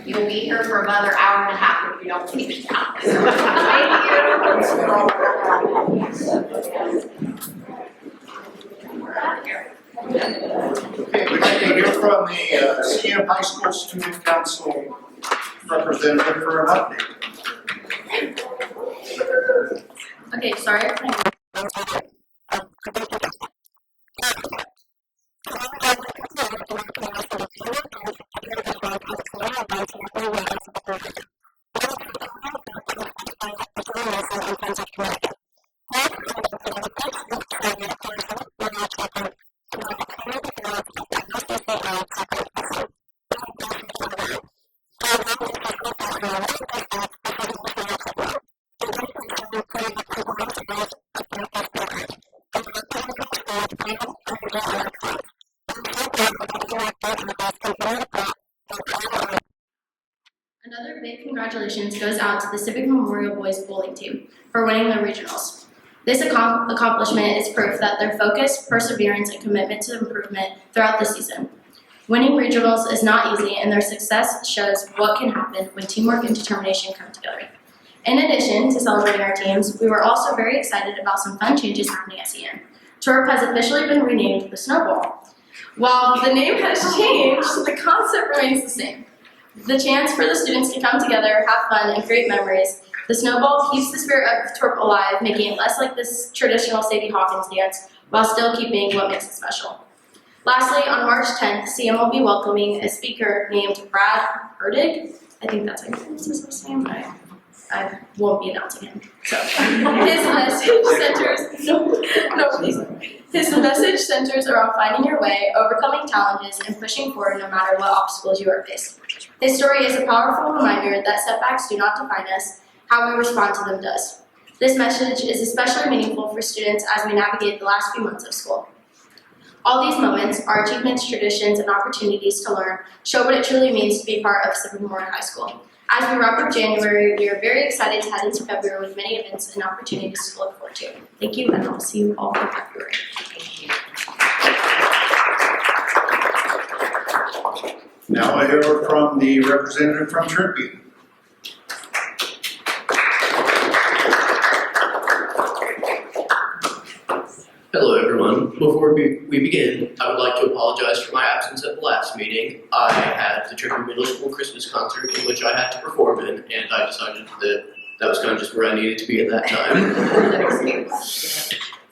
You'll be here for another hour and a half if you don't finish that. Okay, we'd like to hear from the CM High School Student Council representative for an update. Okay, sorry. Another big congratulations goes out to the Civic Memorial Boys bowling team for winning the regionals. This accomplishment is proof that their focus, perseverance, and commitment to improvement throughout the season. Winning regionals is not easy, and their success shows what can happen when teamwork and determination come together. In addition to celebrating our teams, we were also very excited about some fun changes happening at CN. Turf has officially been renamed the Snowball. While the name has changed, the concept remains the same. The chance for the students to come together, have fun, and create memories. The Snowball keeps the spirit of Torp alive, making it less like this traditional Sadie Hawkins dance, while still keeping what makes it special. Lastly, on March 10th, CM will be welcoming a speaker named Brad Erdig. I think that's how you pronounce his name. I won't be announcing him. So his message centers around finding your way, overcoming challenges, and pushing forward no matter what obstacles you are faced. His story is a powerful reminder that setbacks do not define us, how we respond to them does. This message is especially meaningful for students as we navigate the last few months of school. All these moments, our achievements, traditions, and opportunities to learn show what it truly means to be part of Civic Memorial High School. As we wrap up January, we are very excited to head into February with many events and opportunities to look forward to. Thank you, and I'll see you all in February. Now I hear from the representative from Trimpe. Hello everyone. Before we begin, I would like to apologize for my absence at the last meeting. I had the Trimpe Middle School Christmas concert in which I had to perform in, and I decided that was kind of just where I needed to be at that time.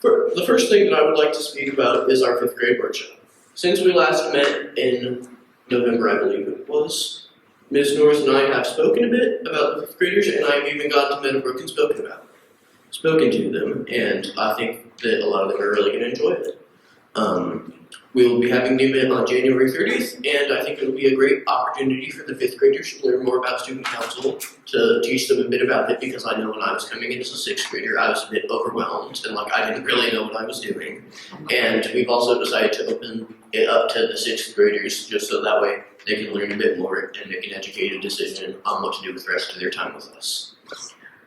The first thing that I would like to speak about is our 5th grade workshop. Since we last met in November, I believe it was, Ms. Norris and I have spoken a bit about the 5th graders, and I have even gone to Meadowbrook and spoken to them, and I think that a lot of them are really going to enjoy it. We will be having the event on January 30th, and I think it will be a great opportunity for the 5th graders to learn more about student council, to teach them a bit about it, because I know when I was coming in as a 6th grader, I was a bit overwhelmed, and I didn't really know what I was doing. And we've also decided to open it up to the 6th graders, just so that way they can learn a bit more and make an educated decision on what to do with the rest of their time with us.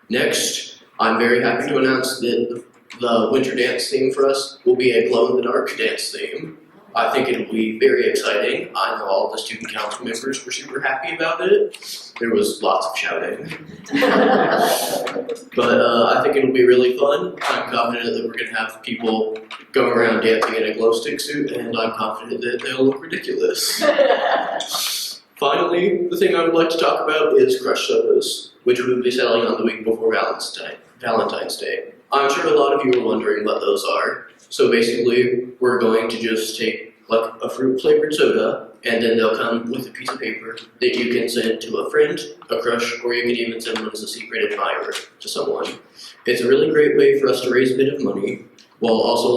Next, I'm very happy to announce that the winter dance theme for us will be a glow-in-the-dark dance theme. I think it'll be very exciting. I know all the student council members were super happy about it. There was lots of shouting. But I think it'll be really fun. I'm confident that we're going to have people going around dancing in a glow stick suit, and I'm confident that they'll look ridiculous. Finally, the thing I would like to talk about is Crush Sodas, which we will be selling on the week before Valentine's Day. I'm sure a lot of you are wondering what those are. So basically, we're going to just take a fruit-flavored soda, and then they'll come with a piece of paper that you can send to a friend, a crush, or you can even send them as a secret admirer to someone. It's a really great way for us to raise a bit of money, while also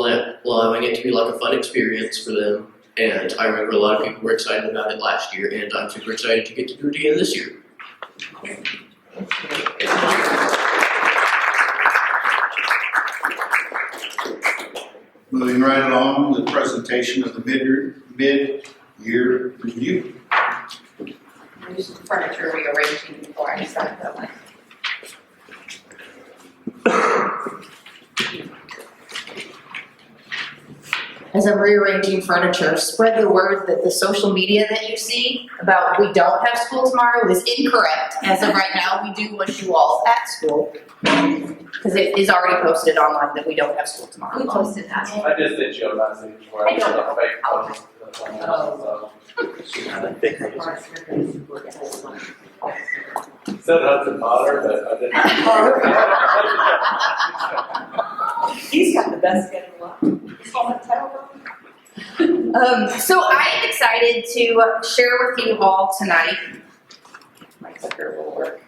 allowing it to be a fun experience for them. And I remember a lot of people were excited about it last year, and I'm super excited to get to do it again this year. Moving right along, the presentation of the mid-year review. I'll do some furniture rearranging before I start going. as I'm rearranging furniture, spread the word that the social media that you see about we don't have school tomorrow is incorrect. As of right now, we do wish you all at school. Because it is already posted online that we don't have school tomorrow. Who posted that? I just did your message where I don't know. fake post. Said Hudson Potter, but I didn't. He's got the best schedule. He's on the telephone. So I am excited to share with you all tonight. My clicker will work.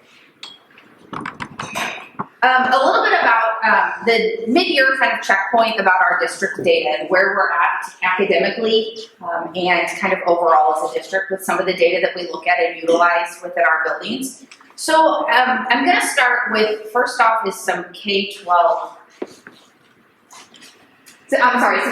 A little bit about the mid-year kind of checkpoint about our district data and where we're at academically and kind of overall as a district with some of the data that we look at and utilize within our buildings. So I'm going to start with, first off, is some K-12. Some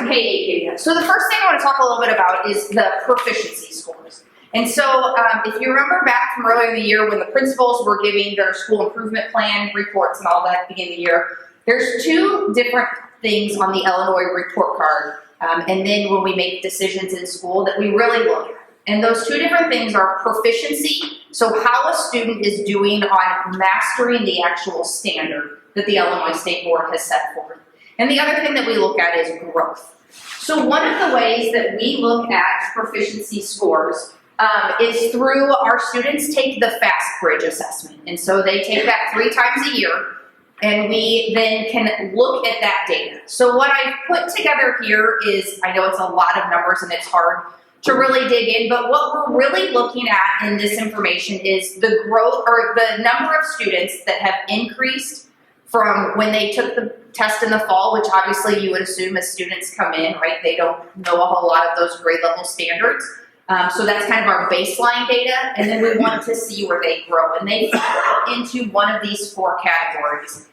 K-8 data. So the first thing I want to talk a little bit about is the proficiency scores. And so if you remember back from earlier in the year when the principals were giving their school improvement plan reports and all that at the beginning of the year, there's two different things on the Illinois report card and then when we make decisions in school that we really look at. And those two different things are proficiency, so how a student is doing on mastering the actual standard that the Illinois State Board has set forth. And the other thing that we look at is growth. So one of the ways that we look at proficiency scores is through our students take the FastBridge assessment. And so they take that 3 times a year, and we then can look at that data. So what I've put together here is, I know it's a lot of numbers and it's hard to really dig in, but what we're really looking at in this information is the growth or the number of students that have increased from when they took the test in the fall, which obviously you would assume as students come in, right? They don't know a whole lot of those grade level standards. So that's kind of our baseline data, and then we want to see where they grow, and they fall into one of these 4 categories.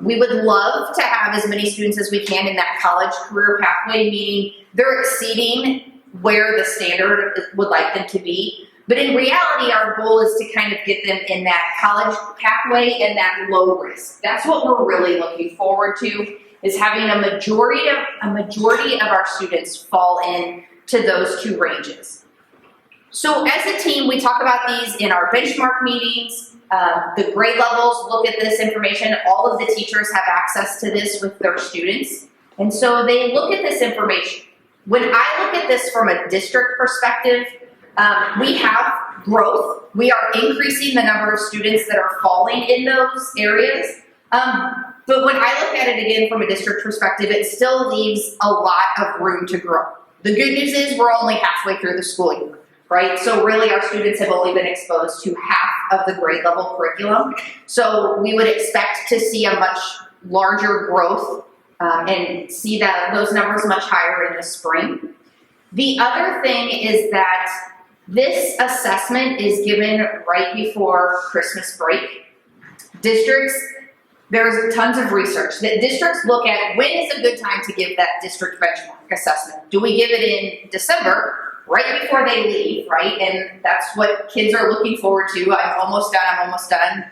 We would love to have as many students as we can in that college career pathway, meaning they're exceeding where the standard would like them to be. But in reality, our goal is to kind of get them in that college pathway and that low risk. That's what we're really looking forward to, is having a majority of our students fall in to those 2 ranges. So as a team, we talk about these in our benchmark meetings. The grade levels look at this information. All of the teachers have access to this with their students. And so they look at this information. When I look at this from a district perspective, we have growth. We are increasing the number of students that are falling in those areas. But when I look at it again from a district perspective, it still leaves a lot of room to grow. The good news is we're only halfway through the school year, right? So really our students have only been exposed to half of the grade level curriculum. So we would expect to see a much larger growth and see that those numbers much higher in the spring. The other thing is that this assessment is given right before Christmas break. Districts, there's tons of research that districts look at when is a good time to give that district benchmark assessment. Do we give it in December, right before they leave, right? And that's what kids are looking forward to. I'm almost done.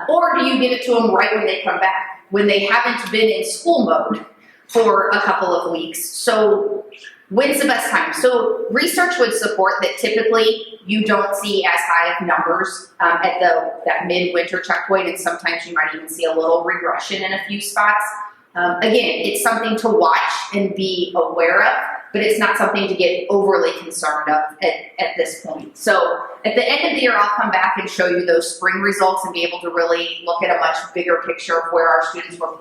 Or do you give it to them right when they come back, when they haven't been in school mode for a couple of weeks? So when's the best time? So research would support that typically you don't see as high of numbers at that mid-winter checkpoint, and sometimes you might even see a little regression in a few spots. Again, it's something to watch and be aware of, but it's not something to get overly concerned of at this point. So at the end of the year, I'll come back and show you those spring results and be able to really look at a much bigger picture of where our students were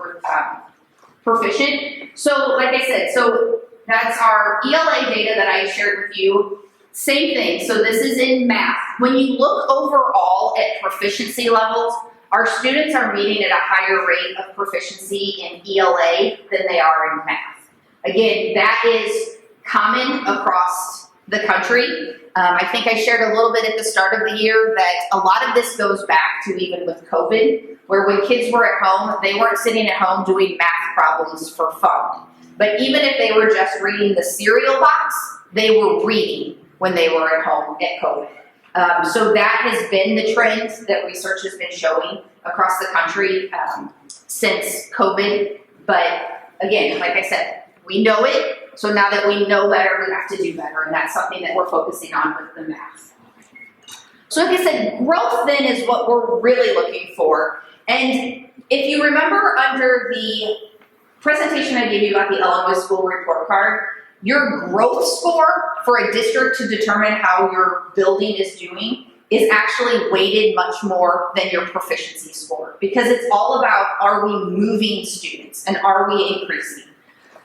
proficient. So like I said, so that's our ELA data that I shared with you. Same thing, so this is in math. When you look overall at proficiency levels, our students are meeting at a higher rate of proficiency in ELA than they are in math. Again, that is common across the country. I think I shared a little bit at the start of the year that a lot of this goes back to even with COVID, where when kids were at home, they weren't sitting at home doing math problems for fun. But even if they were just reading the cereal box, they were reading when they were at home at COVID. So that has been the trend that research has been showing across the country since COVID. But again, like I said, we know it, So now that we know better, we have to do better, and that's something that we're focusing on with the math. So like I said, growth then is what we're really looking for. And if you remember under the presentation I gave you about the Illinois School Report Card, your growth score for a district to determine how your building is doing is actually weighted much more than your proficiency score, because it's all about, are we moving students and are we increasing?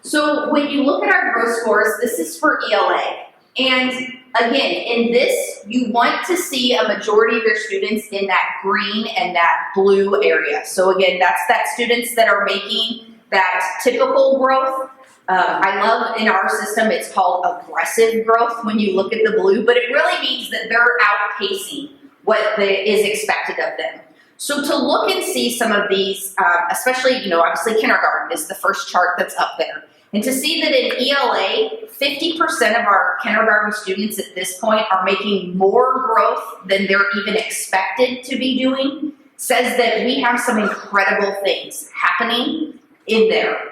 So when you look at our growth scores, this is for ELA. And again, in this, you want to see a majority of your students in that green and that blue area. So again, that's that students that are making that typical growth. I love in our system, it's called aggressive growth when you look at the blue, but it really means that they're outpacing what is expected of them. So to look and see some of these, especially, obviously kindergarten is the first chart that's up there. And to see that in ELA, 50% of our kindergarten students at this point are making more growth than they're even expected to be doing, says that we have some incredible things happening in there.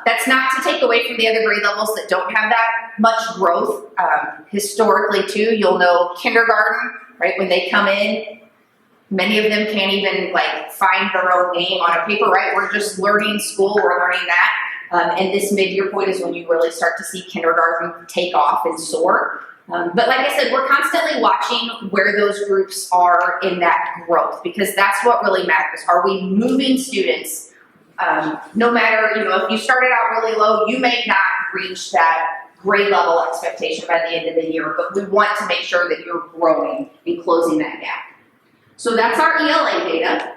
That's not to take away from the other grade levels that don't have that much growth. Historically too, you'll know kindergarten, right, when they come in, many of them can't even find their own name on a paper, right? We're just learning school, we're learning that. And this mid-year point is when you really start to see kindergarten take off and soar. But like I said, we're constantly watching where those groups are in that growth, because that's what really matters. Are we moving students? No matter, if you started out really low, you may not reach that grade level expectation by the end of the year, but we want to make sure that you're growing and closing that gap. So that's our ELA data.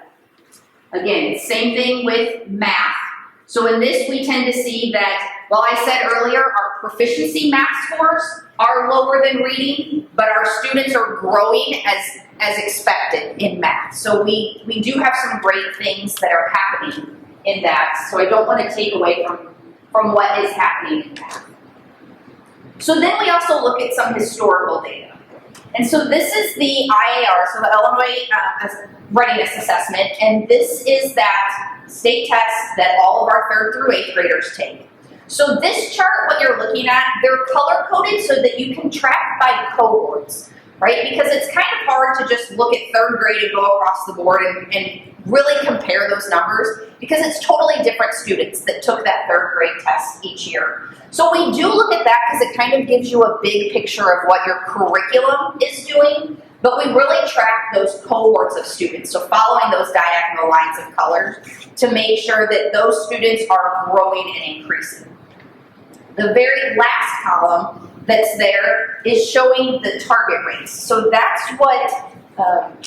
Again, same thing with math. So in this, we tend to see that, while I said earlier, our proficiency math scores are lower than reading, but our students are growing as expected in math. So we do have some great things that are happening in that. So I don't want to take away from what is happening in math. So then we also look at some historical data. And so this is the IAR, so the Illinois Readiness Assessment, and this is that state test that all of our 3rd through 8th graders take. So this chart, what you're looking at, they're color-coded so that you can track by cohorts, right? Because it's kind of hard to just look at 3rd grade and go across the board and really compare those numbers, because it's totally different students that took that 3rd grade test each year. So we do look at that because it kind of gives you a big picture of what your curriculum is doing, but we really track those cohorts of students. So following those diagonal lines of colors to make sure that those students are growing and increasing. The very last column that's there is showing the target rates. So that's what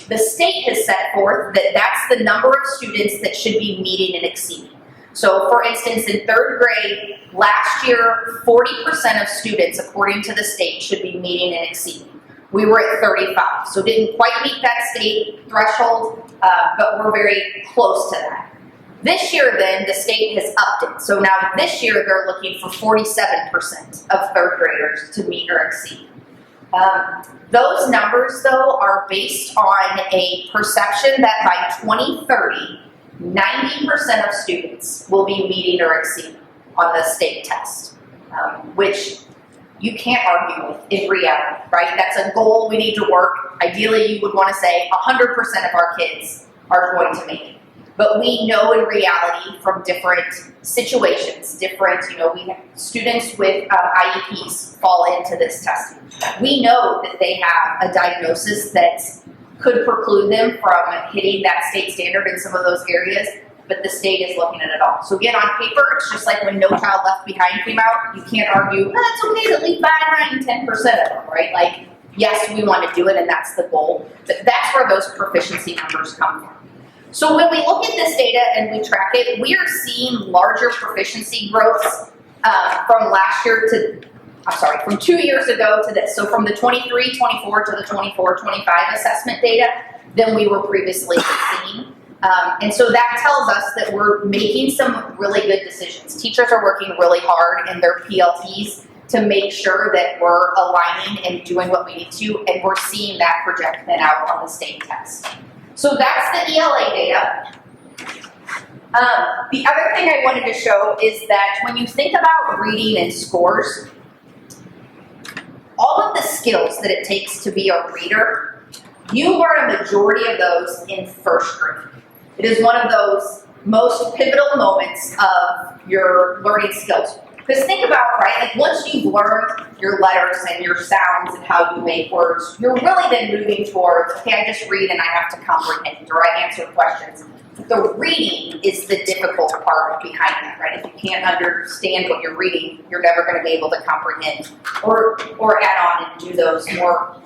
the state has set forth, that's the number of students that should be meeting and exceeding. So for instance, in 3rd grade, last year, 40% of students, according to the state, should be meeting and exceeding. We were at 35, so didn't quite meet that state threshold, but we're very close to that. This year then, the state has upped it. So now this year, they're looking for 47% of 3rd graders to meet or exceed. Those numbers, though, are based on a perception that by 2030, 90% of students will be meeting or exceeding on the state test, which you can't argue with in reality, right? That's a goal we need to work. Ideally, you would want to say 100% of our kids are going to make it. But we know in reality from different situations, we have students with IEPs fall into this testing. We know that they have a diagnosis that could preclude them from hitting that state standard in some of those areas, but the state is looking at it all. So again, on paper, it's just like when No Child Left Behind came out, you can't argue, it's okay to leave behind 10% of them, right? Yes, we want to do it and that's the goal, but that's where those proficiency numbers come from. So when we look at this data and we track it, we are seeing larger proficiency growths from 2 years ago to this. So from the 23-24 to the 24-25 assessment data than we were previously seeing. And so that tells us that we're making some really good decisions. Teachers are working really hard in their PLTs to make sure that we're aligning and doing what we need to, and we're seeing that project then out on the state test. So that's the ELA data. The other thing I wanted to show is that when you think about reading and scores, all of the skills that it takes to be a reader, you learn a majority of those in first grade. It is one of those most pivotal moments of your learning skills. Because think about, right, like once you've learned your letters and your sounds and how you make words, you're really then moving towards, okay, I just read and I have to comprehend or I answer questions. The reading is the difficult part behind that, right? If you can't understand what you're reading, you're never going to be able to comprehend or add on and do those more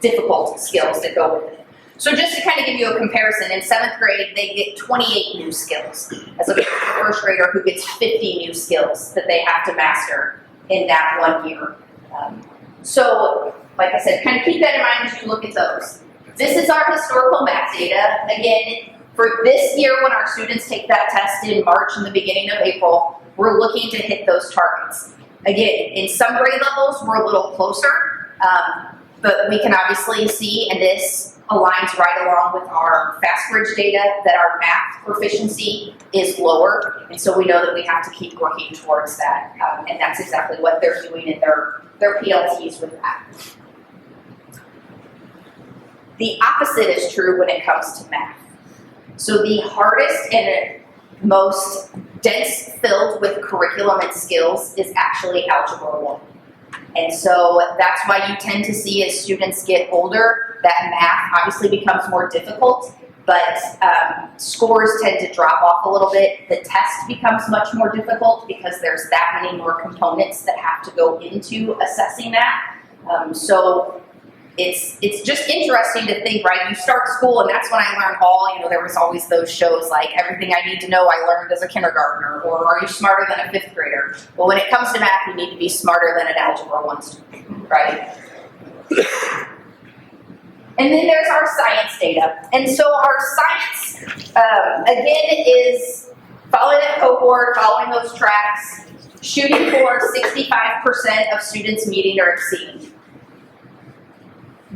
difficult skills that go with it. So just to kind of give you a comparison, in 7th grade, they get 28 new skills, as opposed to a first grader who gets 50 new skills that they have to master in that 1 year. So, like I said, kind of keep that in mind as you look at those. This is our historical math data. Again, for this year, when our students take that test in March and the beginning of April, we're looking to hit those targets. Again, in some grade levels, we're a little closer, but we can obviously see, and this aligns right along with our FastBridge data, that our math proficiency is lower, and so we know that we have to keep working towards that, and that's exactly what they're doing in their PLTs with that. The opposite is true when it comes to math. So the hardest and most dense filled with curriculum and skills is actually Algebra 1. And so that's why you tend to see as students get older, that math obviously becomes more difficult, but scores tend to drop off a little bit. The test becomes much more difficult because there's that many more components that have to go into assessing that. So it's just interesting to think, right? You start school, and that's when I learned all, there was always those shows like Everything I Need to Know I Learned as a Kindergartner, or Are You Smarter Than a 5th Grader? Well, when it comes to math, you need to be smarter than an Algebra 1 student, right? And then there's our science data. And so our science, again, is following that cohort, following those tracks, shooting for 65% of students meeting or exceeding.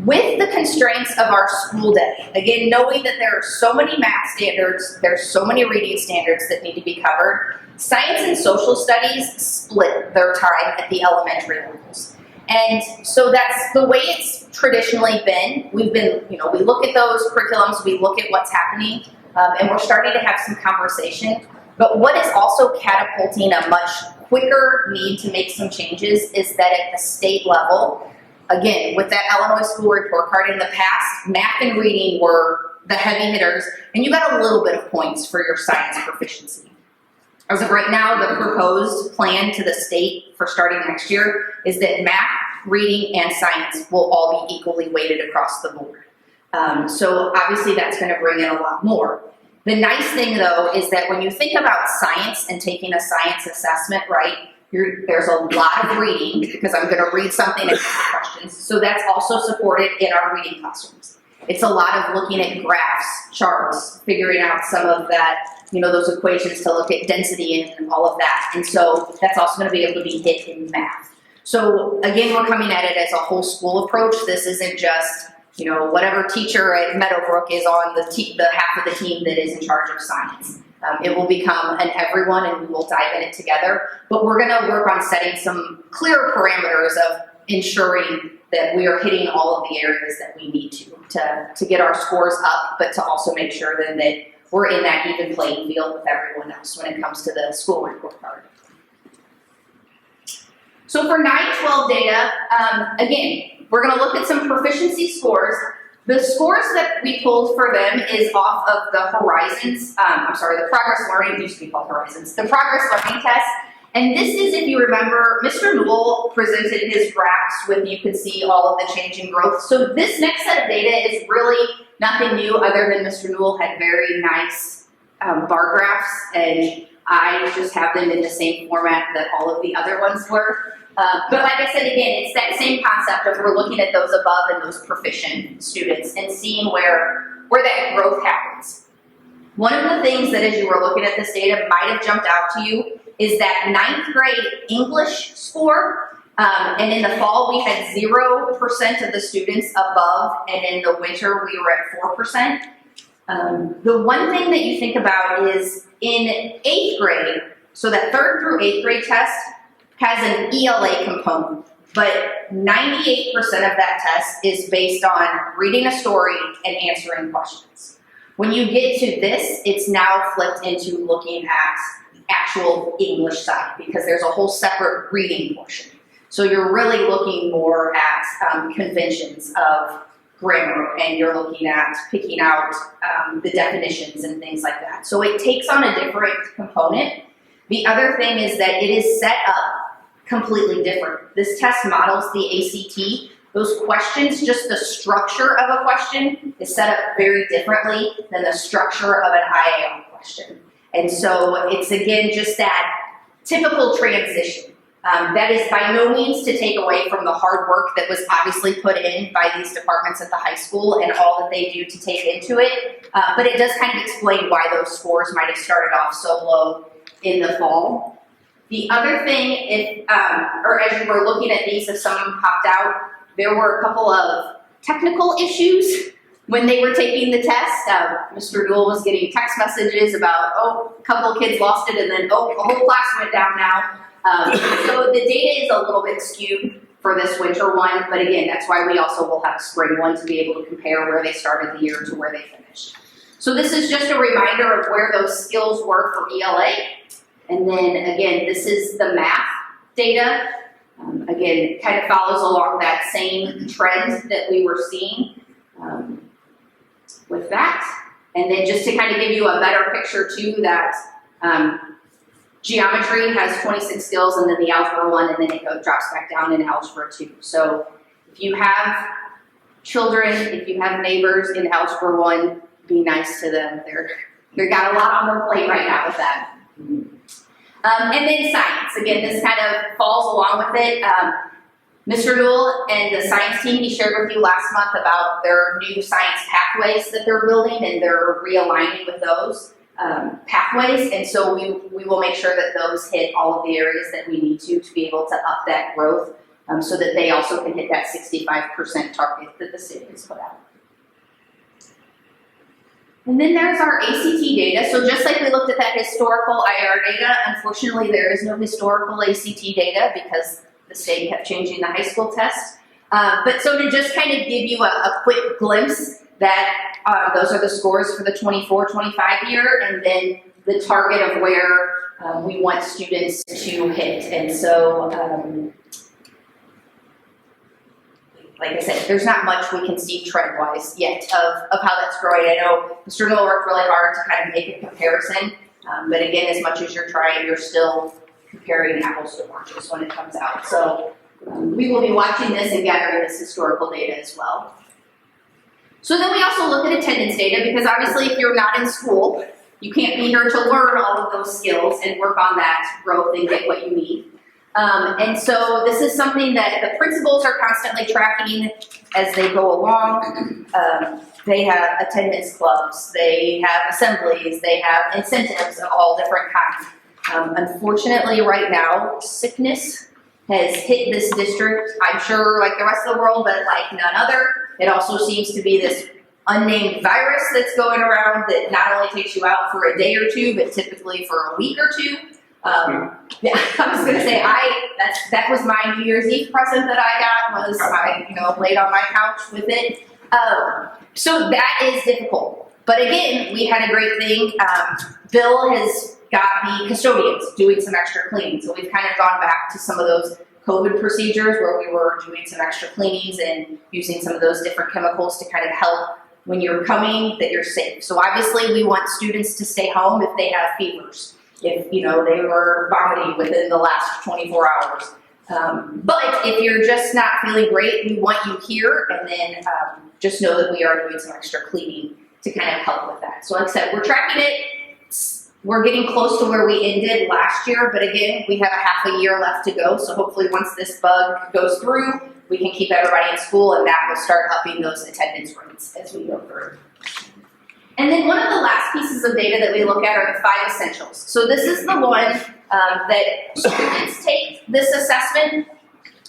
With the constraints of our school day, again, knowing that there are so many math standards, there's so many reading standards that need to be covered, science and social studies split their time at the elementary levels. And so that's the way it's traditionally been. We've been, we look at those curriculums, we look at what's happening, and we're starting to have some conversation. But what is also catapulting a much quicker need to make some changes is that at the state level, again, with that Illinois school report card in the past, math and reading were the heavy hitters, and you got a little bit of points for your science proficiency. As of right now, the proposed plan to the state for starting next year is that math, reading, and science will all be equally weighted across the board. So obviously that's going to bring in a lot more. The nice thing, though, is that when you think about science and taking a science assessment, right, there's a lot of reading, because I'm going to read something and ask questions. So that's also supported in our reading classrooms. It's a lot of looking at graphs, charts, figuring out some of that, those equations to look at density and all of that. And so that's also going to be able to be hit in math. So again, we're coming at it as a whole school approach. This isn't just, whatever teacher at Meadowbrook is on the half of the team that is in charge of science. It will become an everyone, and we will dive in it together. But we're going to work on setting some clear parameters of ensuring that we are hitting all of the areas that we need to get our scores up, but to also make sure then that we're in that even playing field with everyone else when it comes to the school report card. So for 9-12 data, again, we're going to look at some proficiency scores. The scores that we pulled for them is off of the Horizons, the Progress Learning, it used to be called Horizons, the Progress Learning Test. And this is, if you remember, Mr. Newell presented his graphs with, you can see all of the change in growth. So this next set of data is really nothing new other than Mr. Newell had very nice bar graphs, and I just have them in the same format that all of the other ones were. But like I said, again, it's that same concept of we're looking at those above and those proficient students and seeing where that growth happens. One of the things that as you were looking at this data might have jumped out to you is that 9th grade English score, and in the fall we had 0% of the students above, and in the winter we were at 4%. The one thing that you think about is in 8th grade, so that 3rd through 8th grade test has an ELA component, but 98% of that test is based on reading a story and answering questions. When you get to this, it's now flipped into looking at actual English side because there's a whole separate reading portion. So you're really looking more at conventions of grammar, and you're looking at picking out the definitions and things like that. So it takes on a different component. The other thing is that it is set up completely different. This test models the ACT. Those questions, just the structure of a question is set up very differently than the structure of an IAR question. And so it's again just that typical transition. That is by no means to take away from the hard work that was obviously put in by these departments at the high school and all that they do to take into it, but it does kind of explain why those scores might have started off so low in the fall. The other thing, or as you were looking at these, if some of them popped out, there were a couple of technical issues when they were taking the test. Mr. Newell was getting text messages about, a couple of kids lost it, and then, the whole class went down now. So the data is a little bit skewed for this winter one, but again, that's why we also will have a spring one to be able to compare where they started the year to where they finished. So this is just a reminder of where those skills were for ELA. And then again, this is the math data. Again, kind of follows along that same trend that we were seeing with that. And then just to kind of give you a better picture too, that geometry has 26 skills, and then the algebra one, and then it drops back down in algebra 2. So if you have children, if you have neighbors in algebra 1, be nice to them. They've got a lot on their plate right now with that. And then science. Again, this kind of falls along with it. Mr. Newell and the science team, he shared with you last month about their new science pathways that they're building, and they're realigning with those pathways, and so we will make sure that those hit all of the areas that we need to be able to up that growth, so that they also can hit that 65% target that the city has put out. And then there's our ACT data. So just like we looked at that historical IR data, unfortunately there is no historical ACT data because the state kept changing the high school test. But so to just kind of give you a quick glimpse that those are the scores for the 24-25 year, and then the target of where we want students to hit. And so, like I said, there's not much we can see trend-wise yet of how that's growing. I know Mr. Newell worked really hard to kind of make a comparison, but again, as much as you're trying, you're still comparing apples to oranges when it comes out. So we will be watching this and gathering this historical data as well. So then we also look at attendance data, because obviously if you're not in school, you can't be here to learn all of those skills and work on that growth and get what you need. And so this is something that the principals are constantly tracking as they go along. They have attendance clubs, they have assemblies, they have incentives of all different kinds. Unfortunately, right now, sickness has hit this district, I'm sure like the rest of the world, but like none other. It also seems to be this unnamed virus that's going around that not only takes you out for a day or two, but typically for a week or two. Yeah, I was gonna say that was my New Year's Eve present that I got, was I laid on my couch with it. So that is difficult. But again, we had a great thing. Bill has got the custodians doing some extra cleaning. So we've kind of gone back to some of those COVID procedures where we were doing some extra cleanings and using some of those different chemicals to kind of help when you're coming that you're safe. So obviously we want students to stay home if they have fevers, if they were vomiting within the last 24 hours. But if you're just not feeling great, we want you here, and then just know that we are doing some extra cleaning to kind of help with that. So like I said, we're tracking it. We're getting close to where we ended last year, but again, we have a half a year left to go. So hopefully once this bug goes through, we can keep everybody in school, and that will start upping those attendance rates as we go through. And then one of the last pieces of data that we look at are the 5 essentials. So this is the one that students take this assessment.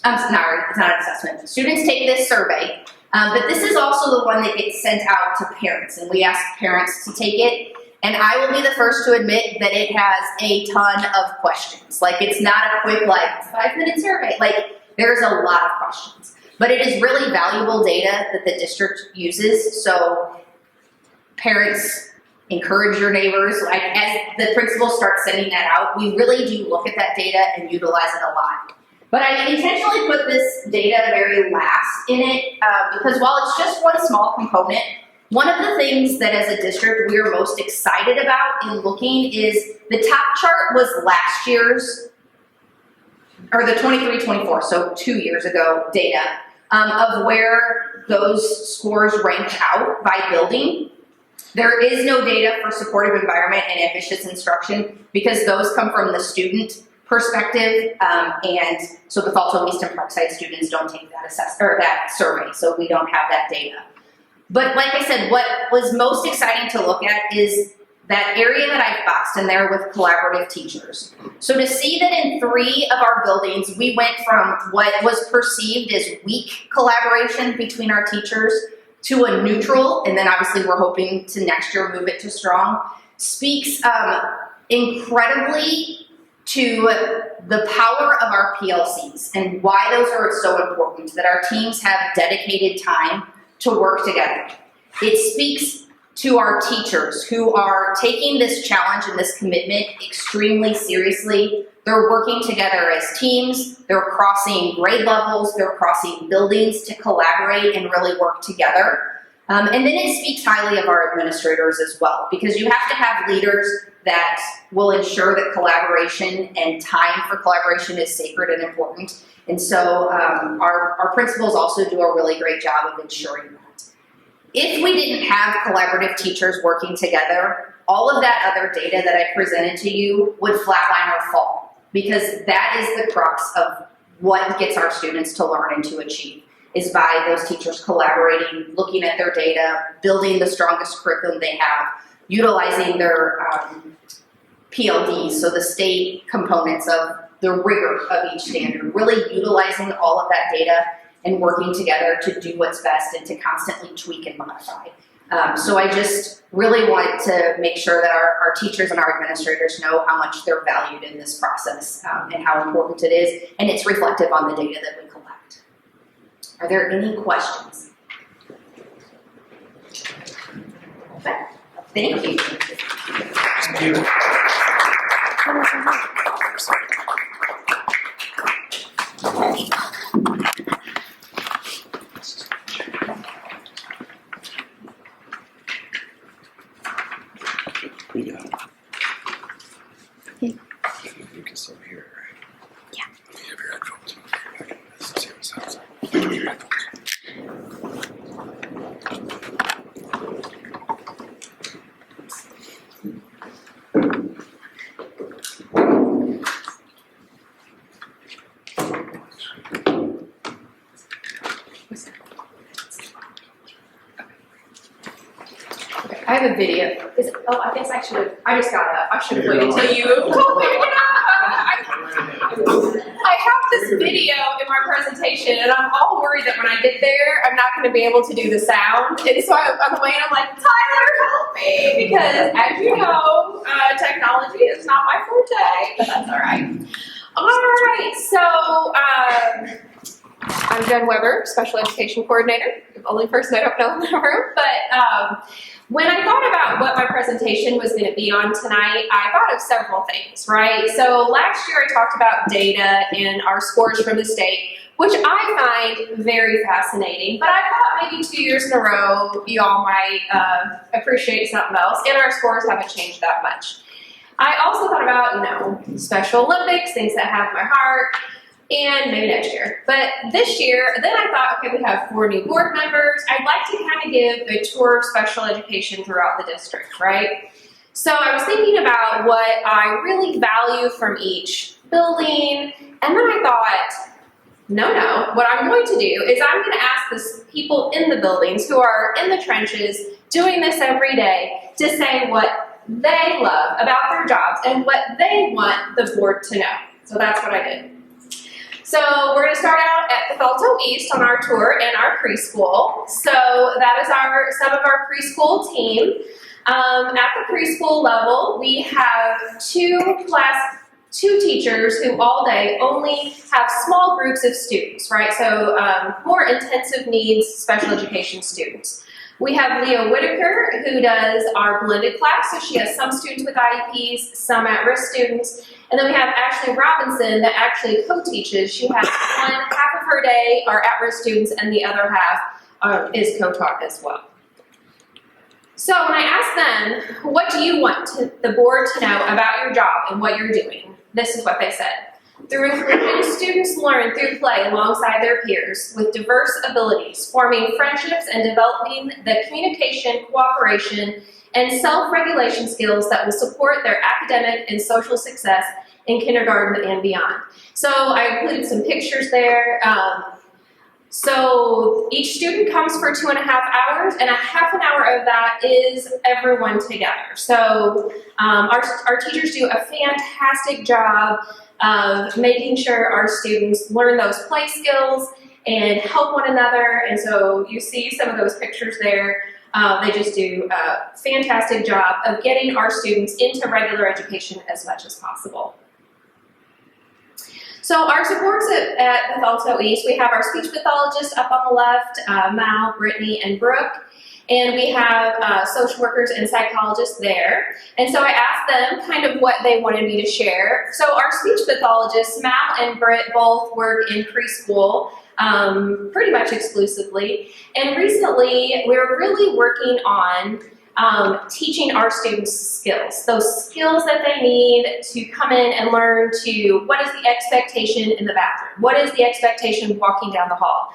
It's not an assessment. Students take this survey, But this is also the one that gets sent out to parents, and we ask parents to take it. And I will be the first to admit that it has a ton of questions. Like, it's not a quick, 5-minute survey. There's a lot of questions. But it is really valuable data that the district uses. So parents, encourage your neighbors. As the principals start sending that out, we really do look at that data and utilize it a lot. But I intentionally put this data very last in it because while it's just one small component, one of the things that as a district we are most excited about in looking is the top chart was last year's, or the 23-24, so 2 years ago data of where those scores ranked out by building. There is no data for supportive environment and ambitious instruction because those come from the student perspective, and so Bethalto East and Parkside students don't take that survey, so we don't have that data. But like I said, what was most exciting to look at is that area that I've boxed in there with collaborative teachers. So to see that in 3 of our buildings, we went from what was perceived as weak collaboration between our teachers to a neutral, and then obviously we're hoping to next year move it to strong, speaks incredibly to the power of our PLCs and why those are so important, that our teams have dedicated time to work together. It speaks to our teachers who are taking this challenge and this commitment extremely seriously. They're working together as teams, they're crossing grade levels, they're crossing buildings to collaborate and really work together. And then it speaks highly of our administrators as well, because you have to have leaders that will ensure that collaboration and time for collaboration is sacred and important. And so our principals also do a really great job of ensuring that. If we didn't have collaborative teachers working together, all of that other data that I presented to you would flatline or fall, because that is the crux of what gets our students to learn and to achieve, is by those teachers collaborating, looking at their data, building the strongest curriculum they have, utilizing their PLDs, so the state components of the rigor of each standard, really utilizing all of that data and working together to do what's best and to constantly tweak and modify. So I just really want to make sure that our teachers and our administrators know how much they're valued in this process and how important it is, and it's reflective on the data that we collect. Are there any questions? Okay. Thank you. Thank you. You can still hear it, right? Yeah. You have your headphones. I can see what it sounds like. You have your headphones. I have a video. I guess I should have. I just got up. I should have waited until you told me to get up. I have this video in my presentation, and I'm all worried that when I get there, I'm not going to be able to do the sound. And so I'm waiting. I'm like, Tyler, help me, because as you know, technology is not my forte, but that's all right. All right. So I'm Jen Weber, Special Education Coordinator. The only person I don't know in the room, but. When I thought about what my presentation was going to be on tonight, I thought of several things, right? So last year I talked about data and our scores from the state, which I find very fascinating, but I thought maybe 2 years in a row you all might appreciate something else, and our scores haven't changed that much. I also thought about, Special Olympics, things that have my heart, and maybe next year. But this year, then I thought, okay, we have 4 new board members. I'd like to kind of give a tour of special education throughout the district, right? So I was thinking about what I really value from each building, and then I thought, no, what I'm going to do is I'm going to ask the people in the buildings who are in the trenches doing this every day to say what they love about their jobs and what they want the board to know. So that's what I did. So we're going to start out at Bethalto East on our tour and our preschool. So that is some of our preschool team. At the preschool level, we have two teachers who all day only have small groups of students, right? So more intensive needs special education students. We have Leah Whitaker, who does our blended class, so she has some students with IEPs, some at-risk students. And then we have Ashley Robinson that actually co-teaches. She has half of her day are at-risk students and the other half is co-taught as well. So when I asked them, what do you want the board to know about your job and what you're doing? This is what they said. Through inclusion, students learn through play alongside their peers with diverse abilities, forming friendships and developing the communication, cooperation, and self-regulation skills that will support their academic and social success in kindergarten and beyond. So I included some pictures there. So each student comes for 2.5 hours, and a half an hour of that is everyone together. So our teachers do a fantastic job of making sure our students learn those play skills and help one another. And so you see some of those pictures there. They just do a fantastic job of getting our students into regular education as much as possible. So our supports at Bethalto East, we have our speech pathologists up on the left, Mal, Brittany, and Brooke. And we have social workers and psychologists there. And so I asked them kind of what they wanted me to share. So our speech pathologists, Mal and Britt, both work in preschool pretty much exclusively. And recently, we're really working on teaching our students skills, those skills that they need to come in and learn to what is the expectation in the bathroom? What is the expectation walking down the hall?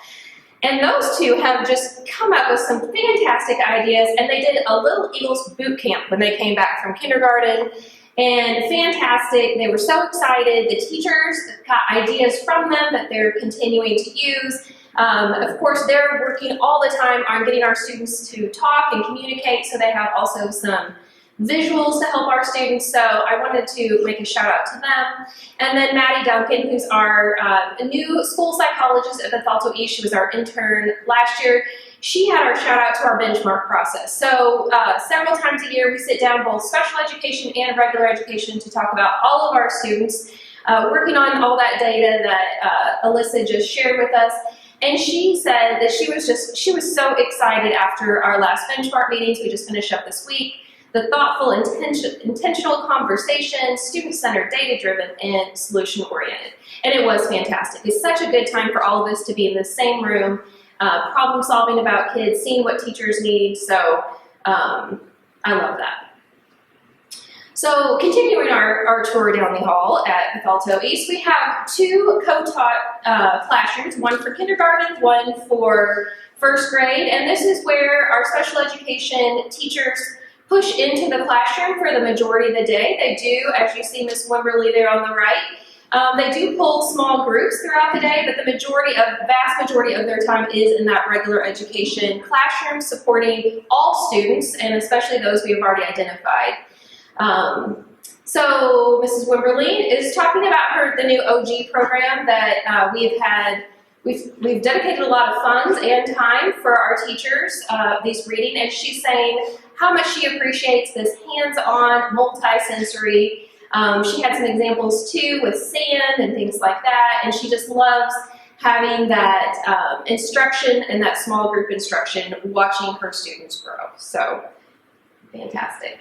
And those two have just come up with some fantastic ideas, and they did a Little Eagles boot camp when they came back from kindergarten, and fantastic. They were so excited. The teachers got ideas from them that they're continuing to use. Of course, they're working all the time on getting our students to talk and communicate, so they have also some visuals to help our students. So I wanted to make a shout out to them. And then Maddie Duncan, who's our new school psychologist at Bethalto East. She was our intern last year. She had our shout out to our benchmark process. So several times a year we sit down, both special education and regular education, to talk about all of our students, working on all that data that Alyssa just shared with us. And she said that she was so excited after our last benchmark meetings. We just finished up this week. The thoughtful, intentional conversation, student-centered, data-driven, and solution-oriented. And it was fantastic. It's such a good time for all of us to be in the same room, problem-solving about kids, seeing what teachers need. So I love that. So continuing our tour down the hall at Bethalto East, we have two co-taught classrooms, one for kindergarten, one for first grade. And this is where our special education teachers push into the classroom for the majority of the day. They do, as you see Miss Wimberly there on the right, they do pull small groups throughout the day, but the vast majority of their time is in that regular education classroom, supporting all students, and especially those we have already identified. So Mrs. Wimberly is talking about the new OG program that we've dedicated a lot of funds and time for our teachers, these reading, and she's saying how much she appreciates this hands-on, multi-sensory. She had some examples too with sand and things like that, and she just loves having that instruction and that small group instruction, watching her students grow. So, fantastic.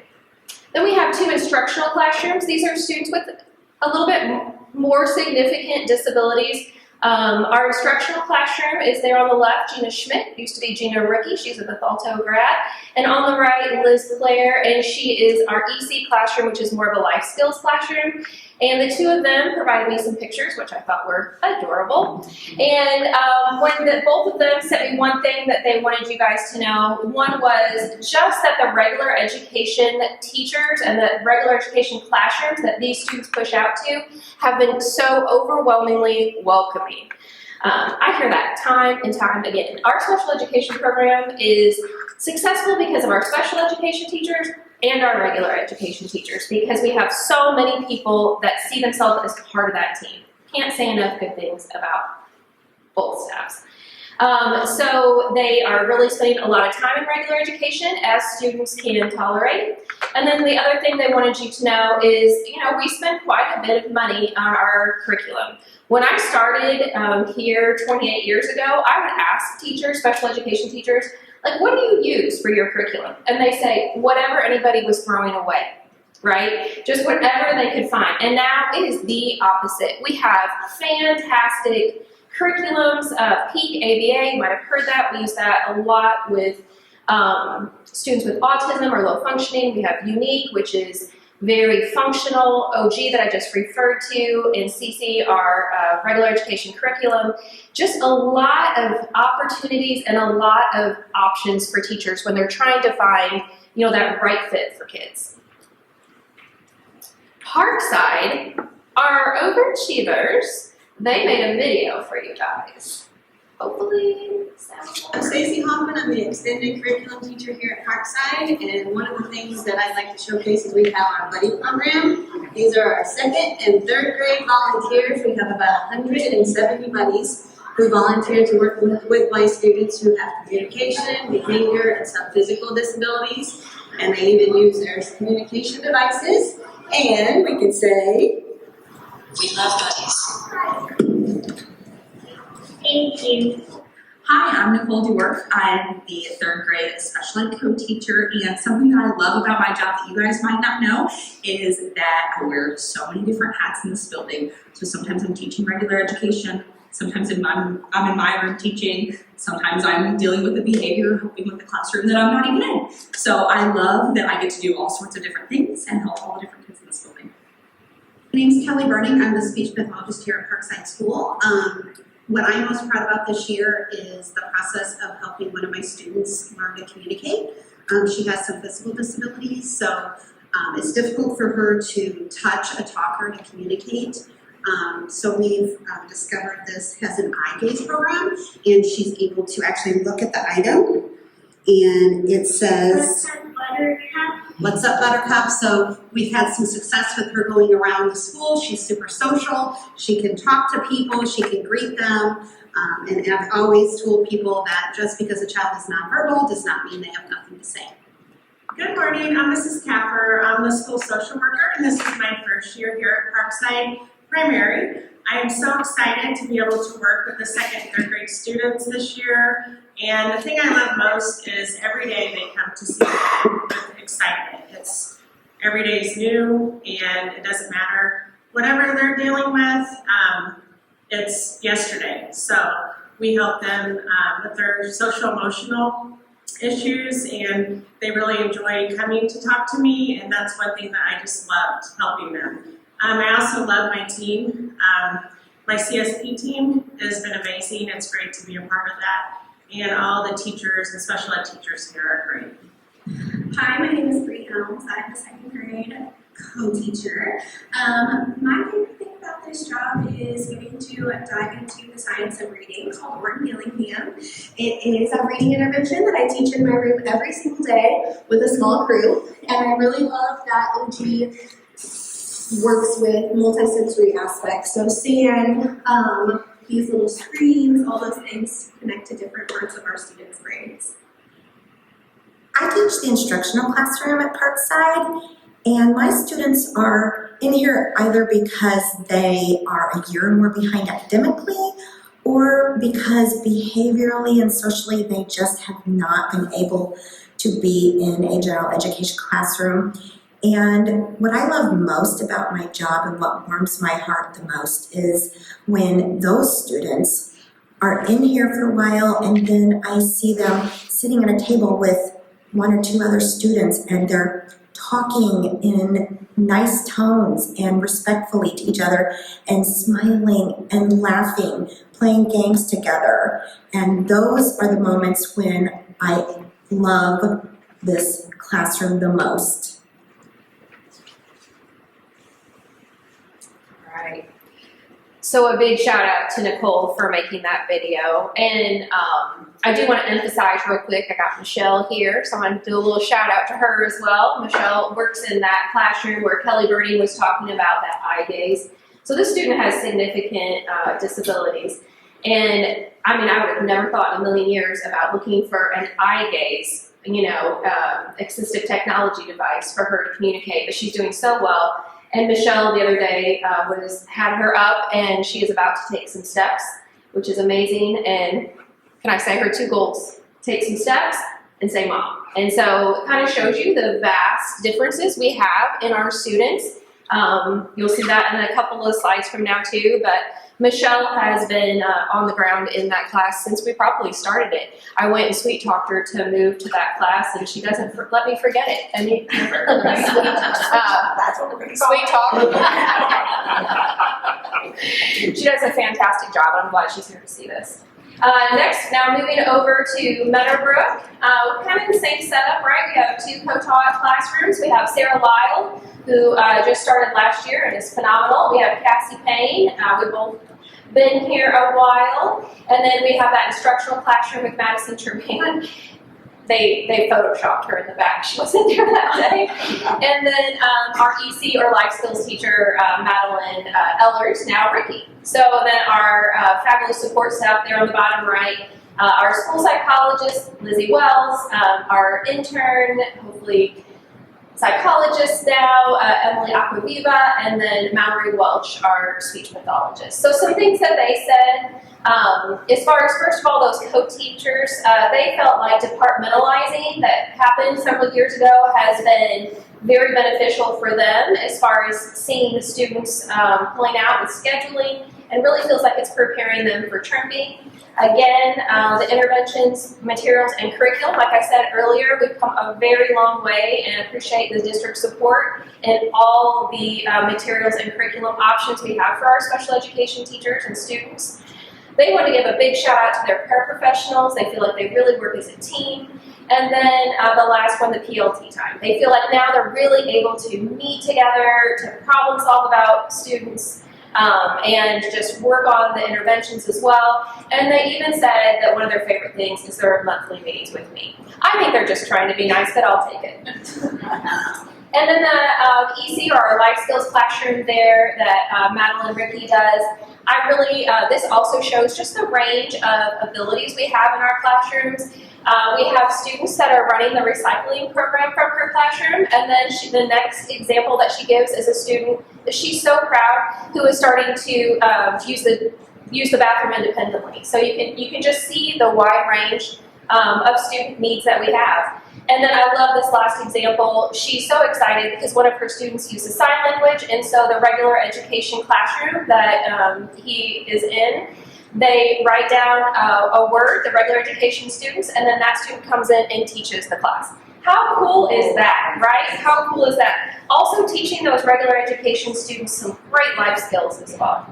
Then we have two instructional classrooms. These are students with a little bit more significant disabilities. Our instructional classroom is there on the left, Gina Schmidt, used to be Gina Rookie, she's a Bethalto grad. And on the right, Liz Claire, and she is our EC classroom, which is more of a life skills classroom. And the two of them provided me some pictures, which I thought were adorable. And both of them sent me one thing that they wanted you guys to know. One was just that the regular education teachers and the regular education classrooms that these students push out to have been so overwhelmingly welcoming. I hear that time and time again. Our special education program is successful because of our special education teachers and our regular education teachers, because we have so many people that see themselves as part of that team. Can't say enough good things about both staffs. So they are really spending a lot of time in regular education, as students can tolerate. And then the other thing they wanted you to know is, we spend quite a bit of money on our curriculum. When I started here 28 years ago, I would ask teachers, special education teachers, like, what do you use for your curriculum? And they say, whatever anybody was throwing away, right? Just whatever they could find. And now it is the opposite. We have fantastic curriculums, Peak ABA, you might have heard that. We use that a lot with students with autism or low functioning. We have Unique, which is very functional, OG that I just referred to, and CC, our regular education curriculum. Just a lot of opportunities and a lot of options for teachers when they're trying to find, that right fit for kids. Parkside, our overachievers, they made a video for you guys. Hopefully, I'm Stacey Hoffman. I'm the extended curriculum teacher here at Parkside, and one of the things that I'd like to showcase is we have our buddy program. These are our 2nd and 3rd grade volunteers. We have about 170 buddies who volunteer to work with my students who have communication, behavior, and some physical disabilities, and they even use their communication devices. And we can say, we love buddies. Thank you. Hi, I'm Nicole Dewar. I'm the 3rd grade special ed co-teacher, and something that I love about my job that you guys might not know is that I wear so many different hats in this building. So sometimes I'm teaching regular education, sometimes I'm in my room teaching, sometimes I'm dealing with the behavior, helping with the classroom that I'm not even in. So I love that I get to do all sorts of different things and help all the different kids in this building. My name's Kelly Burning. I'm the speech pathologist here at Parkside School. What I'm most proud about this year is the process of helping one of my students learn to communicate. She has some physical disabilities, so it's difficult for her to touch a talker to communicate. So we've discovered this has an eye gaze program, and she's able to actually look at the item, and it says, "What's up, Buttercup?" So we've had some success with her going around the school. She's super social. She can talk to people. She can greet them. And I've always told people that just because a child is nonverbal does not mean they have nothing to say. Good morning, I'm Mrs. Caffer. I'm the school social worker, and this is my first year here at Parkside Primary. I am so excited to be able to work with the 2nd and 3rd grade students this year. And the thing I love most is every day they come to see me with excitement. Every day is new, and it doesn't matter whatever they're dealing with. It's yesterday. So we help them with their social emotional issues, and they really enjoy coming to talk to me, and that's one thing that I just loved, helping them. I also love my team. My CSP team has been amazing. It's great to be a part of that. And all the teachers and special ed teachers here are great. Hi, my name is Bree Helms. I'm the 2nd grade co-teacher. My favorite thing about this job is getting to dive into the science of reading called Orton Gillingham. It is a reading intervention that I teach in my room every single day with a small crew, and I really love that OG works with multisensory aspects. So seeing these little screens, all those things connect to different parts of our students' brains. I teach the instructional classroom at Parkside, and my students are in here either because they are a year or more behind academically, or because behaviorally and socially they just have not been able to be in a general education classroom. And what I love most about my job and what warms my heart the most is when those students are in here for a while and then I see them sitting at a table with 1 or 2 other students and they're talking in nice tones and respectfully to each other and smiling and laughing, playing games together. And those are the moments when I love this classroom the most. Right. So a big shout out to Nicole for making that video. And I do want to emphasize real quick, I got Michelle here, so I'm going to do a little shout out to her as well. Michelle works in that classroom where Kelly Birdie was talking about that eye gaze. So this student has significant disabilities. And I mean, I would have never thought in a million years about looking for an eye gaze, assistive technology device for her to communicate, but she's doing so well. And Michelle the other day had her up, and she is about to take some steps, which is amazing. And can I say her 2 goals? Take some steps and say mom. And so it kind of shows you the vast differences we have in our students. You'll see that in a couple of slides from now too, but Michelle has been on the ground in that class since we probably started it. I went and sweet talked her to move to that class, and she doesn't let me forget it. I mean, That's what we're gonna sweet talk. She does a fantastic job, and I'm glad she's here to see this. Next, now moving over to Meadowbrook, kind of the same setup, right? We have 2 co-taught classrooms. We have Sarah Lyle, who just started last year and is phenomenal. We have Cassie Payne. We've both been here a while. And then we have that instructional classroom with Madison Tremaine. They photoshopped her in the back. She wasn't there that day. And then our EC or life skills teacher, Madeline Ellers, now Ricky. So then our fabulous support staff there on the bottom right, our school psychologist, Lizzie Wells, our intern, hopefully psychologist now, Emily Aquaviva, and then Mallory Welch, our speech pathologist. So some things that they said, as far as, first of all, those co-teachers, they felt like departmentalizing that happened several years ago has been very beneficial for them as far as seeing the students pulling out with scheduling, and really feels like it's preparing them for Trimby. Again, the interventions, materials, and curriculum, like I said earlier, we've come a very long way and appreciate the district support and all the materials and curriculum options we have for our special education teachers and students. They want to give a big shout out to their paraprofessionals. They feel like they really work as a team. And then the last one, the PLT time. They feel like now they're really able to meet together, to problem solve about students, and just work on the interventions as well. And they even said that one of their favorite things is their monthly meetings with me. I think they're just trying to be nice, but I'll take it. And then the EC, or our life skills classroom there that Madeline Ricky does, I really, this also shows just the range of abilities we have in our classrooms. We have students that are running the recycling program from her classroom, and then the next example that she gives is a student that she's so proud who is starting to use the bathroom independently. So you can just see the wide range of student needs that we have. And then I love this last example. She's so excited because one of her students uses sign language, and so the regular education classroom that he is in, they write down a word, the regular education students, and then that student comes in and teaches the class. How cool is that, right? How cool is that? Also teaching those regular education students some great life skills as well.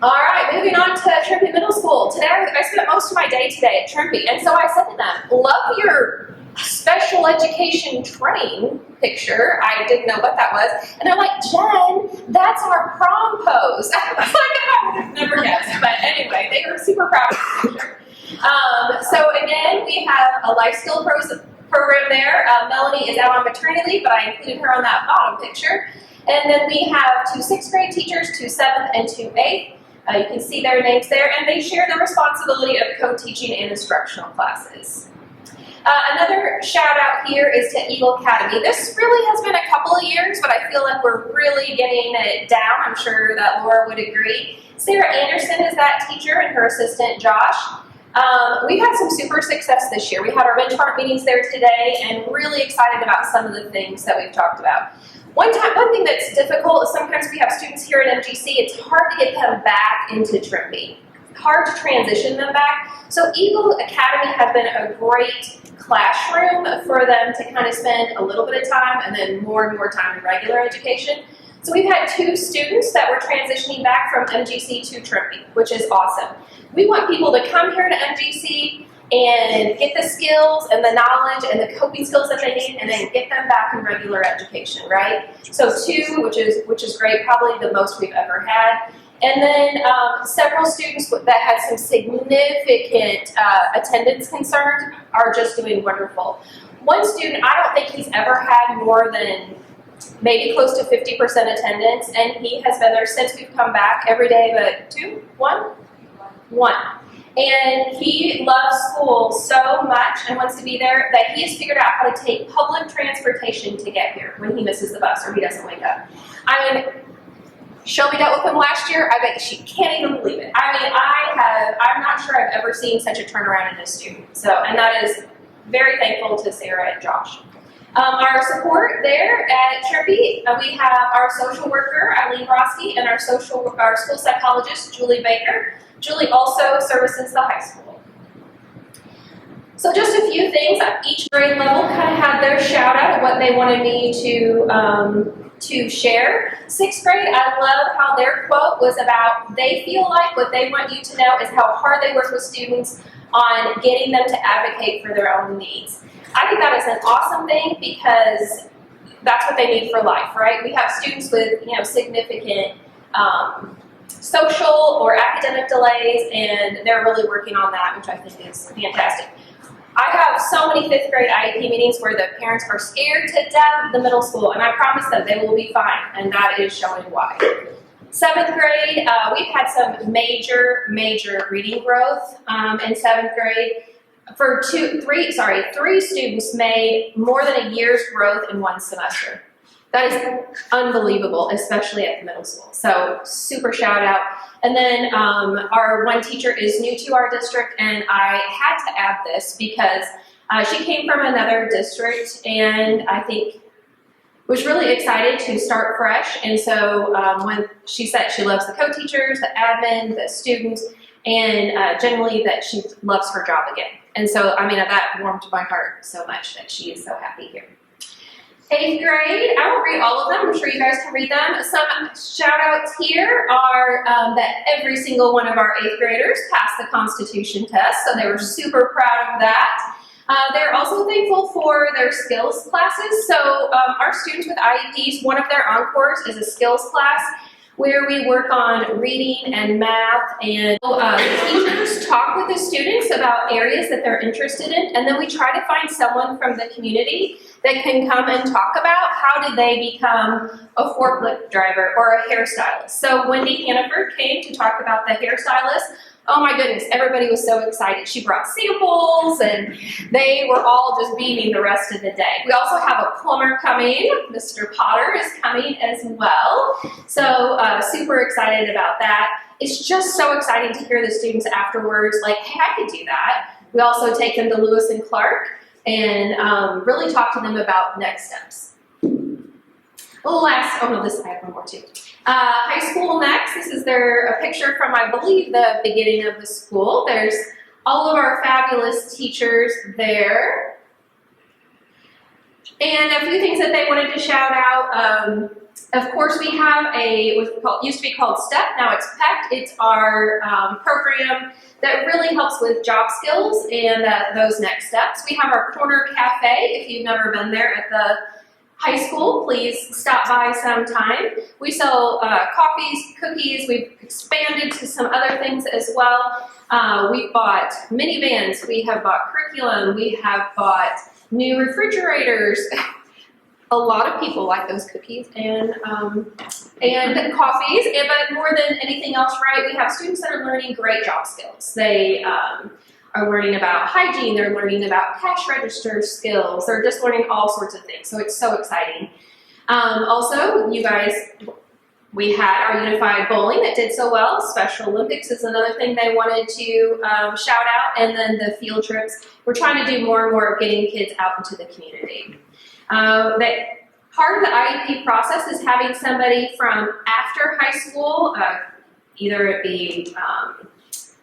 All right, moving on to Trimby Middle School. Today, I spent most of my day today at Trimby, and so I said to them, love your special education train picture. I didn't know what that was. And they're like, Jen, that's our prom pose. I was like, I would have never guessed. But anyway, they were super proud of the picture. So again, we have a life skill program there. Melanie is out on maternity leave, but I included her on that bottom picture. And then we have 2 6th grade teachers, 2 7th, and 2 8th. You can see their names there, and they share the responsibility of co-teaching and instructional classes. Another shout out here is to Eagle Academy. This really has been a couple of years, but I feel like we're really getting it down. I'm sure that Laura would agree. Sarah Anderson is that teacher, and her assistant Josh. We've had some super success this year. We had our benchmark meetings there today, and really excited about some of the things that we've talked about. One thing that's difficult is sometimes we have students here at MGC, it's hard to get them back into Trimby. Hard to transition them back. So Eagle Academy has been a great classroom for them to kind of spend a little bit of time and then more and more time in regular education. So we've had 2 students that were transitioning back from MGC to Trimby, which is awesome. We want people to come here to MGC and get the skills and the knowledge and the coping skills that they need, and then get them back in regular education, right? So 2, which is great, probably the most we've ever had. And then several students that had some significant attendance concerns are just doing wonderful. One student, I don't think he's ever had more than maybe close to 50% attendance, and he has been there since we've come back every day but one. And he loves school so much and wants to be there that he has figured out how to take public transportation to get here when he misses the bus or he doesn't wake up. I mean, Shelby dealt with him last year. I bet she can't even believe it. I mean, I'm not sure I've ever seen such a turnaround in a student. So, and that is very thankful to Sarah and Josh. Our support there at Trippy, we have our social worker, Eileen Broski, and our school psychologist, Julie Baker. Julie also services the high school. So just a few things. Each grade level kind of had their shout out of what they wanted me to share. 6th grade, I love how their quote was about they feel like what they want you to know is how hard they work with students on getting them to advocate for their own needs. I think that is an awesome thing because that's what they need for life, right? We have students with, significant social or academic delays, and they're really working on that, which I think is fantastic. I have so many 5th grade IEP meetings where the parents are scared to death of the middle school, and I promise them they will be fine, and that is showing why. 7th grade, we've had some major reading growth in 7th grade. For three students made more than a year's growth in one semester. That is unbelievable, especially at the middle school. So super shout out. And then our one teacher is new to our district, and I had to add this because she came from another district and I think was really excited to start fresh. And so when she said she loves the co-teachers, the admin, the students, and generally that she loves her job again. And so, that warmed my heart so much that she is so happy here. 8th grade, I won't read all of them. I'm sure you guys can read them. Some shout outs here are that every single one of our 8th graders passed the Constitution test, so they were super proud of that. They're also thankful for their skills classes. So our students with IEPs, one of their encores is a skills class where we work on reading and math, and the teachers talk with the students about areas that they're interested in, and then we try to find someone from the community that can come and talk about how did they become a forklift driver or a hairstylist. So Wendy Hannaford came to talk about the hairstylist. Oh my goodness, everybody was so excited. She brought samples and they were all just beaming the rest of the day. We also have a plumber coming. Mr. Potter is coming as well. So super excited about that. It's just so exciting to hear the students afterwards like, hey, I could do that. We also take them to Lewis and Clark and really talk to them about next steps. I have one more too. High school next. This is a picture from, I believe, the beginning of the school. There's all of our fabulous teachers there. And a few things that they wanted to shout out. Of course, we have used to be called STEP, now it's PECT. It's our program that really helps with job skills and those next steps. We have our Corner Cafe. If you've never been there at the high school, please stop by sometime. We sell coffees, cookies. We've expanded to some other things as well. We've bought minivans. We have bought curriculum. We have bought new refrigerators. A lot of people like those cookies and coffees. But more than anything else, right, we have students that are learning great job skills. They are learning about hygiene, they're learning about cash register skills, they're just learning all sorts of things, so it's so exciting. Also, you guys, we had our unified bowling that did so well. Special Olympics is another thing they wanted to shout out, and then the field trips. We're trying to do more and more of getting kids out into the community. Part of the IEP process is having somebody from after high school, either it be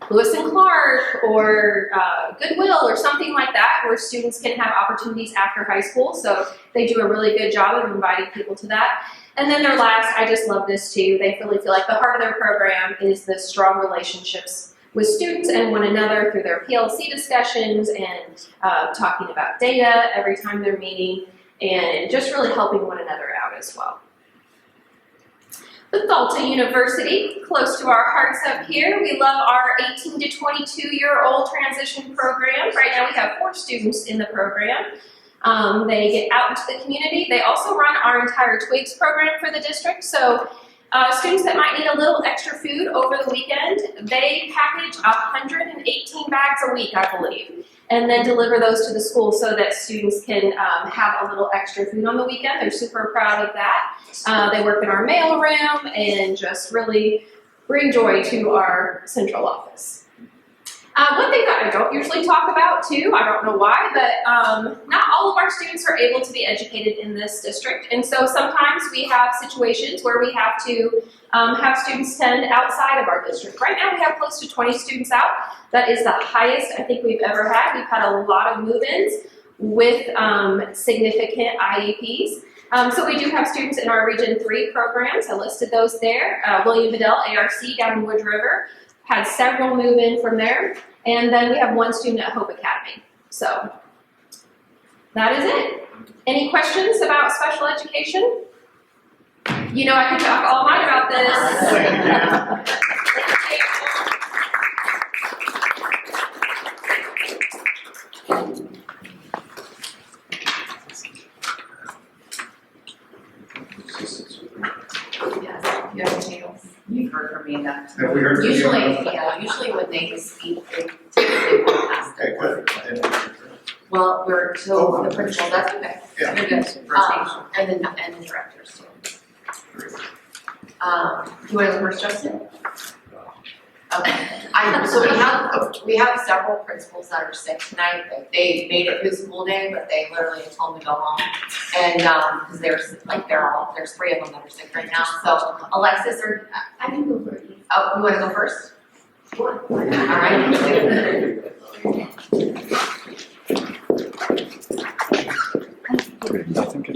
Lewis and Clark or Goodwill or something like that, where students can have opportunities after high school. So they do a really good job of inviting people to that. And then their last, I just love this too, they really feel like the heart of their program is the strong relationships with students and one another through their PLC discussions and talking about data every time they're meeting and just really helping one another out as well. Bethalto University, close to our hearts up here. We love our 18 to 22-year-old transition program. Right now we have 4 students in the program. They get out into the community. They also run our entire Twigs program for the district. So students that might need a little extra food over the weekend, they package 118 bags a week, I believe, and then deliver those to the school so that students can have a little extra food on the weekend. They're super proud of that. They work in our mail room and just really bring joy to our central office. One thing that I don't usually talk about too, I don't know why, but not all of our students are able to be educated in this district. And so sometimes we have situations where we have to have students attend outside of our district. Right now we have close to 20 students out. That is the highest I think we've ever had. We've had a lot of move-ins with significant IEPs. So we do have students in our Region 3 programs. I listed those there. William Bedell, ARC down in Wood River, had several move in from there. And then we have one student at Hope Academy. So that is it. Any questions about special education? You know I could talk all night about this. You've heard from me enough. Have we heard from you? Usually when they speak, they typically will ask their questions. Well, so the principal, that's okay. Yeah. You're good. And the directors too. Do you want to go first, Justin? Okay. So we have several principals that are sick tonight. They made it through school day, but they literally told me to go home. And because there's 3 of them that are sick right now. So Alexis, I can go first. oh, you want to go first? Sure. All right. Nothing can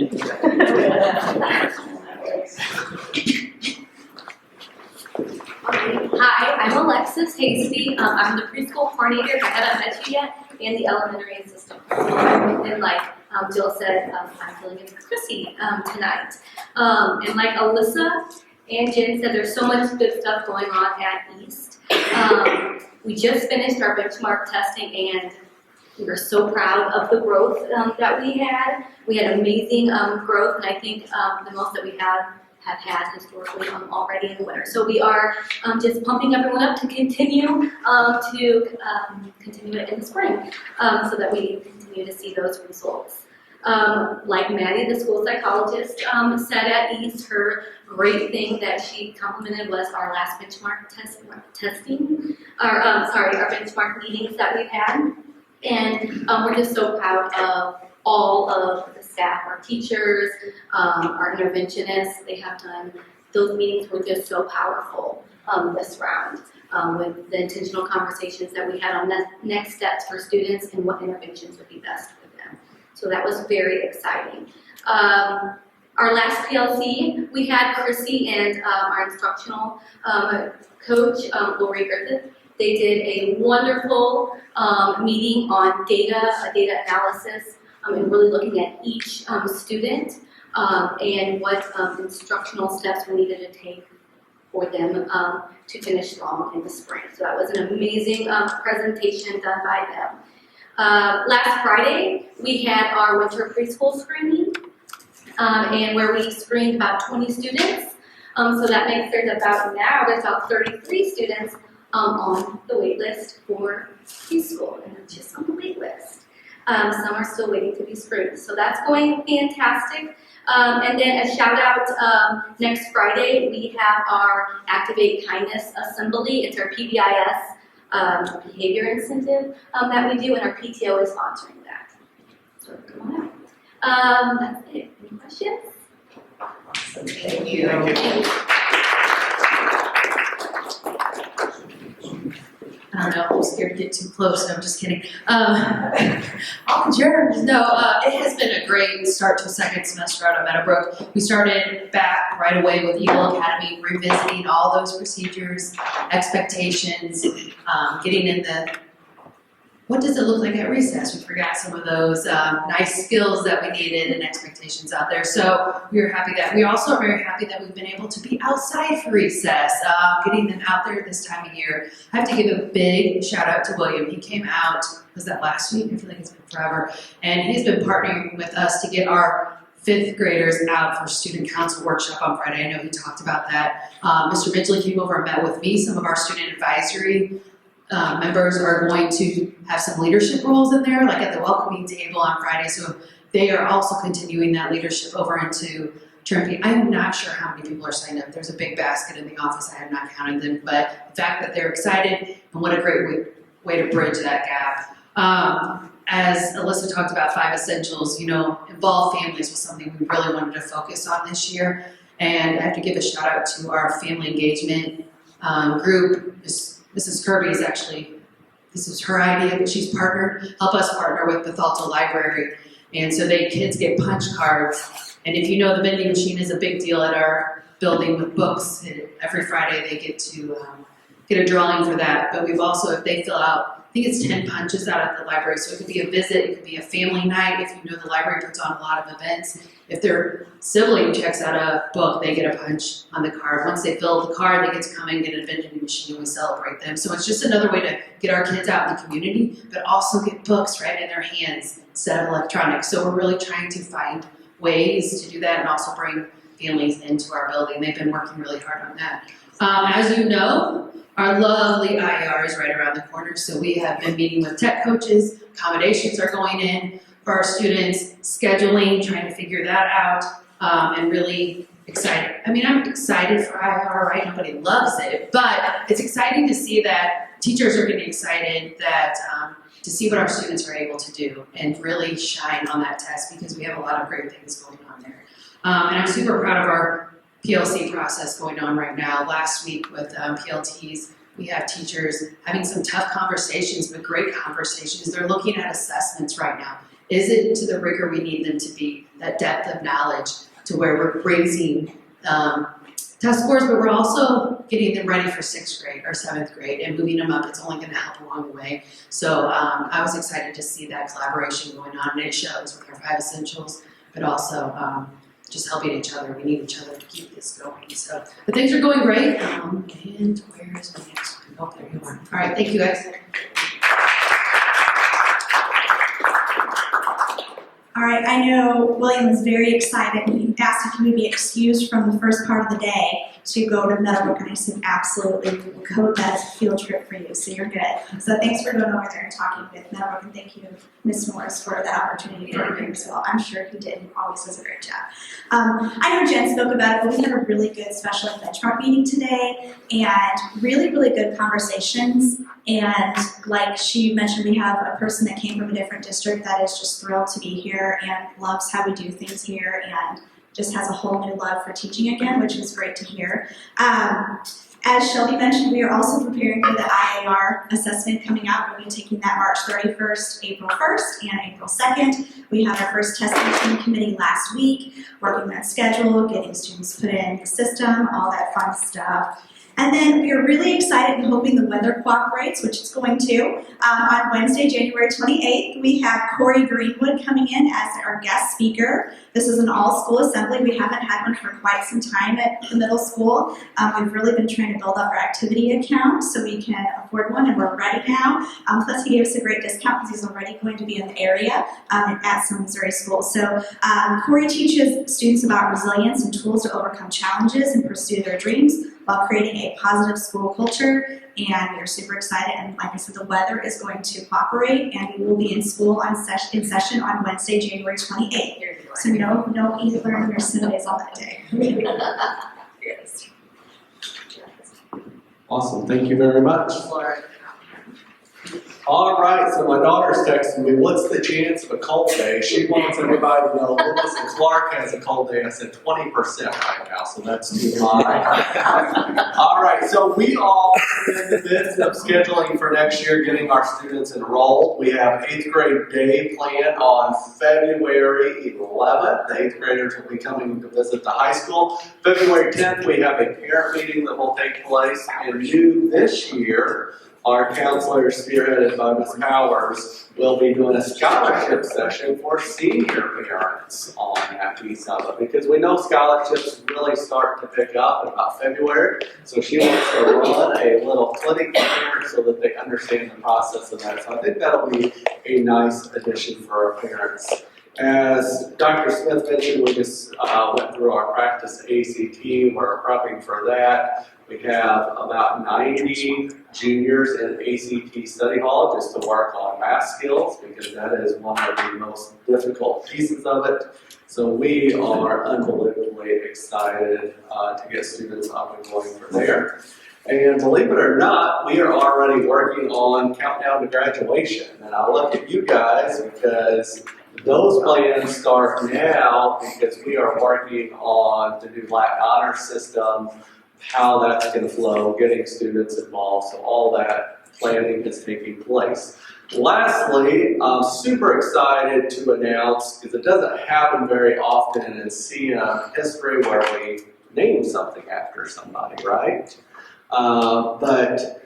Hi, I'm Alexis Hasty. I'm the preschool coordinator, if I haven't met you yet, and the elementary assistant. And like Jill said, I'm filling in for Chrissy tonight. And like Alyssa and Jen said, there's so much good stuff going on at East. We just finished our benchmark testing, and we were so proud of the growth that we had. We had amazing growth, and I think the most that we have had historically already in the winter. So we are just pumping everyone up to continue continue it in the spring so that we continue to see those results. Like Maddie, the school psychologist, said at East, her great thing that she complimented was our last benchmark our benchmark meetings that we've had. And we're just so proud of all of the staff, our teachers, our interventionists. They have done, those meetings were just so powerful this round with the intentional conversations that we had on next steps for students and what interventions would be best for them. So that was very exciting. Our last PLC, we had Chrissy and our instructional coach, Lori Griffith. They did a wonderful meeting on data analysis, and really looking at each student and what instructional steps we needed to take for them to finish strong in the spring. So that was an amazing presentation done by them. Last Friday, we had our winter preschool screening, and where we screened about 20 students. So that makes there's about 33 students on the wait list for preschool, and just on the wait list. Some are still waiting to be screened. So that's going fantastic. And then a shout out, next Friday, we have our Activate Kindness Assembly. It's our PBIS behavior incentive that we do, and our PTO is sponsoring that. So come on out. That's it. Any questions? Thank you. I don't know, I'm scared to get too close, no, I'm just kidding. All germs, no, it has been a great start to second semester out of Meadowbrook. We started back right away with Eagle Academy, revisiting all those procedures, expectations, getting in the what does it look like at recess? We forgot some of those nice skills that we needed and expectations out there. So we also are very happy that we've been able to be outside for recess, getting them out there this time of year. I have to give a big shout out to William. He came out, was that last week? I feel like it's been forever. And he's been partnering with us to get our 5th graders out for student council workshop on Friday. I know he talked about that. Mr. Midgley came over and met with me. Some of our student advisory members are going to have some leadership roles in there, like at the welcoming table on Friday. So they are also continuing that leadership over into term. I'm not sure how many people are signed up. There's a big basket in the office. I have not counted them, but the fact that they're excited and what a great way to bridge that gap. As Alyssa talked about 5 essentials, involved families was something we really wanted to focus on this year. And I have to give a shout out to our family engagement group. Mrs. Kirby this is her idea, but she's help us partner with Bethalto Library. And so kids get punch cards. And if you know, the vending machine is a big deal at our building with books. And every Friday they get to get a drawing for that. But we've also, if they fill out, I think it's 10 punches out at the library. So it could be a visit, it could be a family night. If you know, the library puts on a lot of events. If their sibling checks out a book, they get a punch on the card. Once they fill the card, they get to come and get a vending machine and we celebrate them. So it's just another way to get our kids out in the community, but also get books right in their hands instead of electronic. So we're really trying to find ways to do that and also bring families into our building. They've been working really hard on that. As you know, our lovely IR is right around the corner, so we have been meeting with tech coaches. Accommodations are going in for our students, scheduling, trying to figure that out, and really excited. I mean, I'm excited for IR, right? Nobody loves it, but it's exciting to see that teachers are getting excited to see what our students are able to do and really shine on that test because we have a lot of great things going on there. And I'm super proud of our PLC process going on right now. Last week with PLTs, we have teachers having some tough conversations, but great conversations. They're looking at assessments right now. Is it to the rigor we need them to be, that depth of knowledge to where we're raising test scores, but we're also getting them ready for 6th grade or 7th grade and moving them up. It's only going to help along the way. So I was excited to see that collaboration going on, and it shows with our 5 essentials, but also just helping each other. We need each other to keep this going. So, but things are going great. And where is my next one? Oh, there you are. All right, thank you guys. All right, I know William was very excited. He asked if he would be excused from the first part of the day to go to Meadowbrook, and I said, absolutely, we'll code that as a field trip for you, so you're good. So thanks for going over there and talking with Meadowbrook, and thank you, Ms. Norris, for the opportunity for him as well. I'm sure he did, and always does a great job. I know Jen spoke about it, but we had a really good special ed benchmark meeting today, and really, really good conversations. And like she mentioned, we have a person that came from a different district that is just thrilled to be here and loves how we do things here and just has a whole new love for teaching again, which is great to hear. As Shelby mentioned, we are also preparing for the IAR assessment coming out. We'll be taking that March 31st, April 1st, and April 2nd. We had our first testing team committee last week, working that schedule, getting students put in the system, all that fun stuff. And then we are really excited and hoping the weather cooperates, which it's going to. On Wednesday, January 28th, we have Corey Greenwood coming in as our guest speaker. This is an all-school assembly. We haven't had one for quite some time at the middle school. We've really been trying to build up our activity account so we can afford one, and we're ready now. Plus, he gave us a great discount because he's already going to be in the area at some Missouri schools. So Corey teaches students about resilience and tools to overcome challenges and pursue their dreams while creating a positive school culture, and we are super excited. And like I said, the weather is going to cooperate, and we will be in school in session on Wednesday, January 28th. So no e-learning or snow days on that day. Awesome, thank you very much. All right, so my daughter's texting me, what's the chance of a cold day? She wants everybody to know Lewis and Clark has a cold day. I said 20% right now, so that's too high. All right, so we all are in the midst of scheduling for next year, getting our students enrolled. We have 8th grade day planned on February 11th. The 8th graders will be coming to visit the high school. February 10th, we have a parent meeting that will take place. And new this year, our counselors spearheaded by Ms. Powers will be doing a scholarship session for senior parents on Happy Summit because we know scholarships really start to pick up in about February. So she wants to run a little clinic for parents so that they understand the process of that. So I think that'll be a nice addition for our parents. As Dr. Smith mentioned, we just went through our practice ACT. We're prepping for that. We have about 90 juniors in ACT study hall just to work on math skills because that is one of the most difficult pieces of it. So we are unbelievably excited to get students up and going from there. And believe it or not, we are already working on countdown to graduation. And I look at you guys because those plans start now because we are working on the new Latin honor system, how that's going to flow, getting students involved. So all that planning is taking place. Lastly, I'm super excited to announce, because it doesn't happen very often in CM history where we name something after somebody, right? But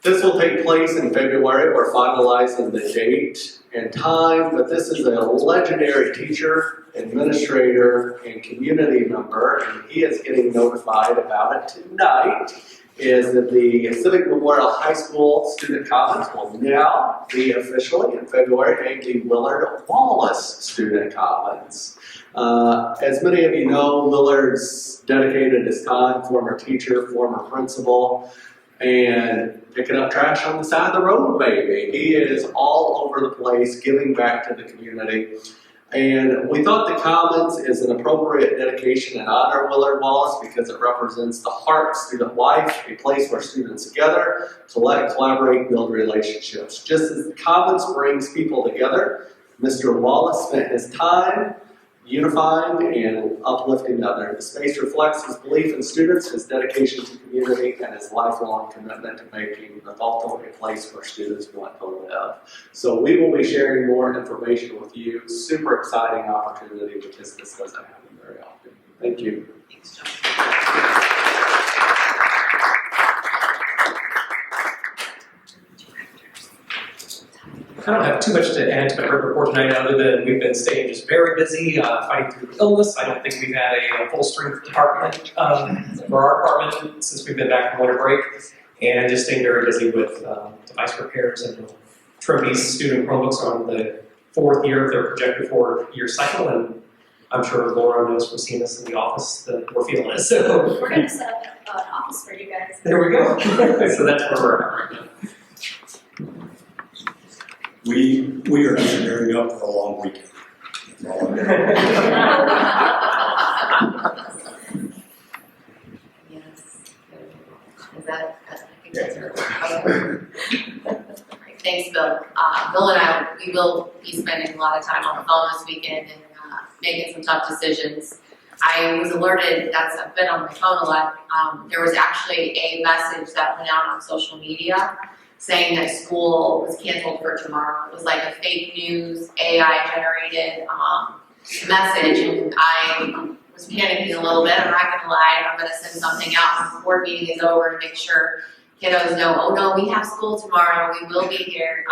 this will take place in February. We're finalizing the date and time, but this is a legendary teacher, administrator, and community member, and he is getting notified about it tonight, is that the Civic Memorial High School Student Commons will now be officially in February named the Willard Wallace Student Commons. As many of you know, Willard's dedicated his time, former teacher, former principal, and picking up trash on the side of the road, baby. He is all over the place, giving back to the community. And we thought the Commons is an appropriate dedication and honor Willard Wallace because it represents the heart of student life, a place where students gather, collect, collaborate, build relationships. Just as the Commons brings people together, Mr. Wallace spent his time unifying and uplifting others. The space reflects his belief in students, his dedication to community, and his lifelong commitment to making Bethalto a place where students want to live. So we will be sharing more information with you. Super exciting opportunity because this doesn't happen very often. Thank you. Thanks, John. I don't have too much to add to my report tonight other than we've been staying just very busy fighting through illness. I don't think we've had a full strength department for our department since we've been back from winter break, and just staying very busy with device repairs and Trinity's student Chromebooks on the 4th year of their projected 4-year cycle, and I'm sure Laura knows from seeing us in the office that we're feeling it. So We're going to set up an office for you guys. there we go. So that's where we're at right now. We are just gearing up for a long weekend. Yes. Is that, I think that's her. Thanks, Bill. Bill and I, we will be spending a lot of time on the phone this weekend and making some tough decisions. I was alerted, I've been on my phone a lot, there was actually a message that went out on social media saying that school was canceled for tomorrow. It was like a fake news, AI generated message, and I was panicking a little bit. I'm not gonna lie, I'm gonna send something out when the board meeting is over to make sure kiddos know, oh no, we have school tomorrow, we will be here.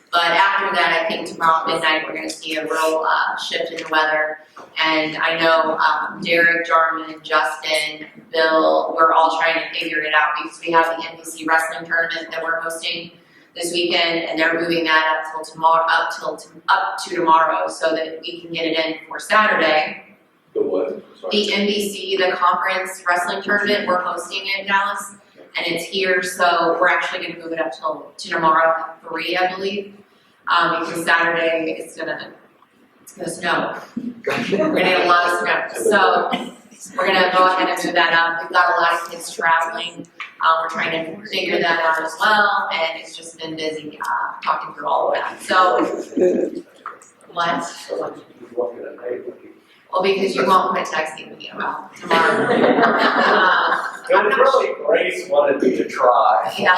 But after that, I think tomorrow midnight, we're gonna see a real shift in the weather. And I know Derek, Jarman, Justin, Bill, we're all trying to figure it out because we have the NBC wrestling tournament that we're hosting this weekend, and they're moving that up till tomorrow, up to tomorrow, so that we can get it in for Saturday. The what? Sorry. The NBC, the conference wrestling tournament, we're hosting it in Dallas, and it's here, so we're actually going to move it up to tomorrow at 3, I believe, because Saturday it's gonna snow. We're gonna get a lot of snow, so we're gonna go ahead and move that up. We've got a lot of kids traveling. We're trying to figure that out as well, and it's just been busy talking through all of that. So, what? Well, because you won't quit texting me about tomorrow. It was really Grace wanted me to try. Yeah.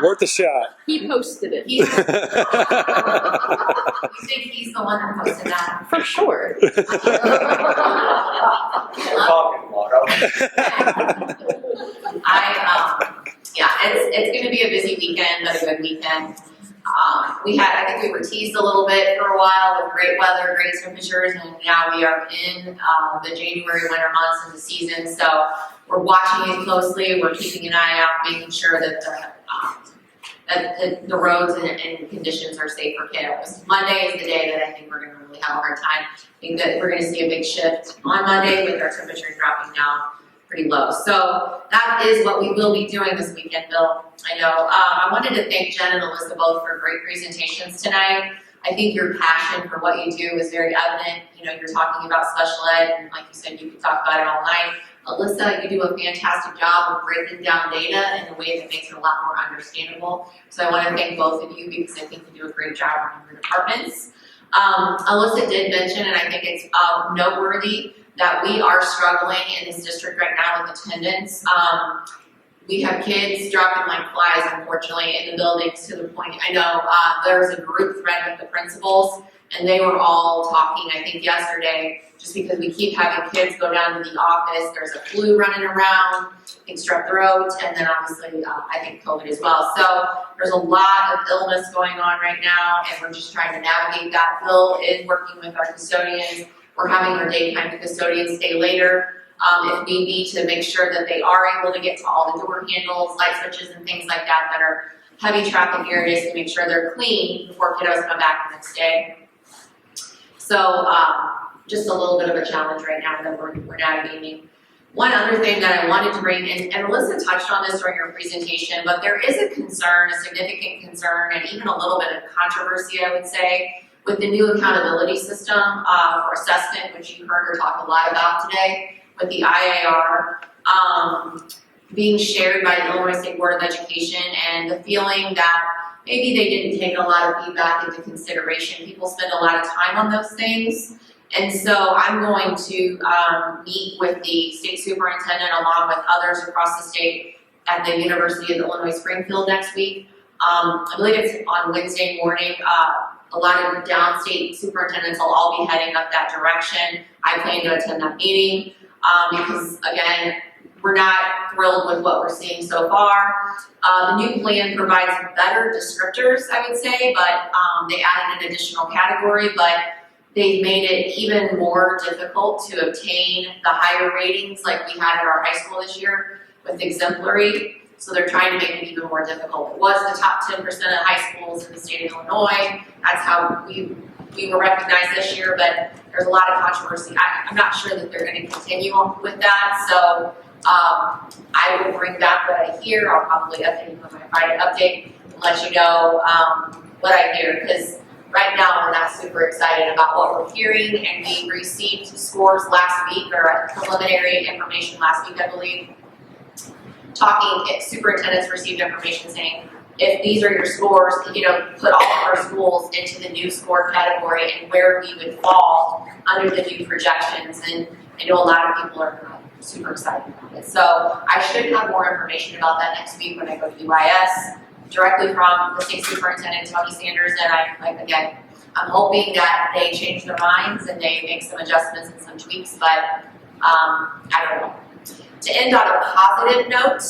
Worth a shot. He posted it. You think he's the one that posted that? For sure. We're talking, Laura. Yeah, it's gonna be a busy weekend, but a good weekend. I think we were teased a little bit for a while with great weather, great temperatures, and now we are in the January winter months of the season. So we're watching it closely. We're keeping an eye out, making sure that the roads and conditions are safe for kiddos. Monday is the day that I think we're gonna really have a hard time. I think that we're gonna see a big shift on Monday with our temperatures dropping down pretty low. So that is what we will be doing this weekend, Bill. I know. I wanted to thank Jen and Alyssa both for great presentations tonight. I think your passion for what you do is very evident. You know, you're talking about special ed, and like you said, you could talk about it all night. Alyssa, you do a fantastic job of breaking down data in a way that makes it a lot more understandable. So I want to thank both of you because I think you do a great job running your departments. Alyssa did mention, and I think it's noteworthy, that we are struggling in this district right now with attendance. We have kids dropping like flies, unfortunately, in the buildings to the point, I know there was a group thread with the principals, and they were all talking, I think yesterday, just because we keep having kids go down to the office. There's a flu running around, I think strep throat, and then obviously I think COVID as well. So there's a lot of illness going on right now, and we're just trying to navigate that. Phil is working with our custodians. We're having our daytime custodians stay later if need be, to make sure that they are able to get to all the door handles, light switches, and things like that that are heavy traffic areas, to make sure they're clean before kiddos come back the next day. So just a little bit of a challenge right now that we're navigating. One other thing that I wanted to bring in, and Alyssa touched on this during her presentation, but there is a concern, a significant concern, and even a little bit of controversy, I would say, with the new accountability system for assessment, which you heard her talk a lot about today, with the IAR being shared by the Illinois State Board of Education, and the feeling that maybe they didn't take a lot of feedback into consideration. People spend a lot of time on those things. And so I'm going to meet with the state superintendent along with others across the state at the University of Illinois Springfield next week. I believe it's on Wednesday morning. A lot of downstate superintendents will all be heading up that direction. I plan to attend that meeting because, again, we're not thrilled with what we're seeing so far. The new plan provides better descriptors, I would say, but they added an additional category, but they've made it even more difficult to obtain the higher ratings like we had at our high school this year with exemplary. So they're trying to make it even more difficult. It was the top 10% of high schools in the state of Illinois. That's how we were recognized this year, but there's a lot of controversy. I'm not sure that they're going to continue with that. So I will bring back what I hear. I'll probably update you on my Friday update and let you know what I hear, because right now we're not super excited about what we're hearing, and we received scores last week, or preliminary information last week, I believe. Superintendents received information saying, if these are your scores, put all of our schools into the new score category and where we would fall under the new projections. And I know a lot of people are super excited about it. So I should have more information about that next week when I go to UIS, directly from the state superintendent, Tony Sanders. And I'm hoping that they change their minds and they make some adjustments and some tweaks, but I don't know. To end on a positive note,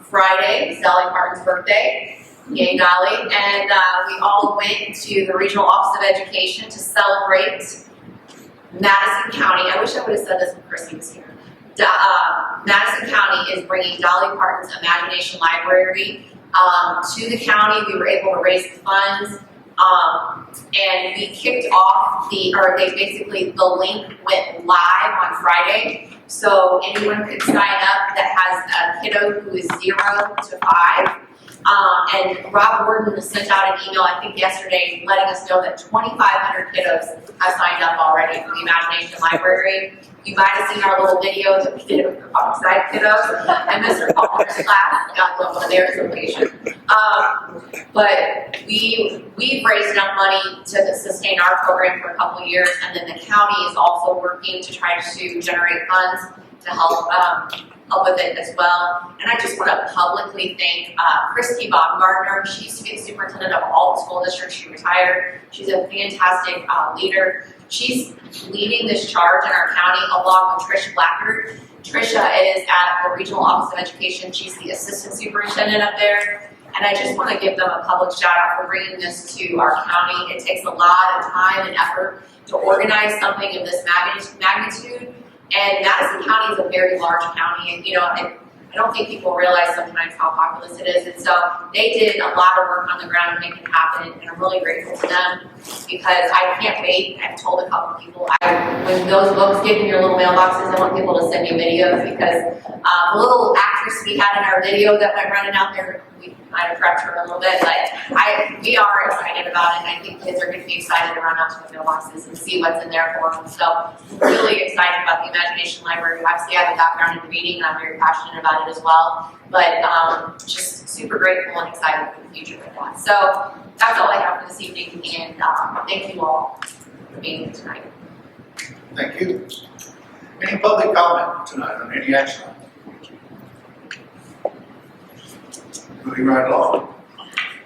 Friday is Dolly Parton's birthday. Yay, Dolly. And we all went to the Regional Office of Education to celebrate Madison County. I wish I would have said this when Chrissy was here. Madison County is bringing Dolly Parton's Imagination Library to the county. We were able to raise the funds. And we kicked off the link went live on Friday. So anyone could sign up that has a kiddo who is 0 to 5. And Rob Warden sent out an email, I think yesterday, letting us know that 2,500 kiddos have signed up already for the Imagination Library. You might have seen our little video that we did with the Parkside kiddos and Mr. Palmer's class got one of their information. But we've raised enough money to sustain our program for a couple of years, and then the county is also working to try to generate funds to help with it as well. And I just want to publicly thank Christy Baumgartner. She used to be the superintendent of all the school districts. She retired. She's a fantastic leader. She's leading this charge in our county along with Trish Blackard. Trisha is at the Regional Office of Education. She's the assistant superintendent up there. And I just want to give them a public shout out for bringing this to our county. It takes a lot of time and effort to organize something of this magnitude. And Madison County is a very large county, and I don't think people realize sometimes how populous it is. And so they did a lot of work on the ground to make it happen, and I'm really grateful to them because I can't wait. I've told a couple people, when those books get in your little mailboxes, I want people to send you videos because the little actress we had in our video that went running out there, we might have prepped her a little bit, but we are excited about it, and I think kids are going to be excited to run out to the mailboxes and see what's in there for them. So really excited about the Imagination Library. Obviously, I have a background in reading, and I'm very passionate about it as well. But just super grateful and excited for the future with that. So that's all I have for this evening, and thank you all for being here tonight. Thank you. Any public comment tonight on any action? Moving right along.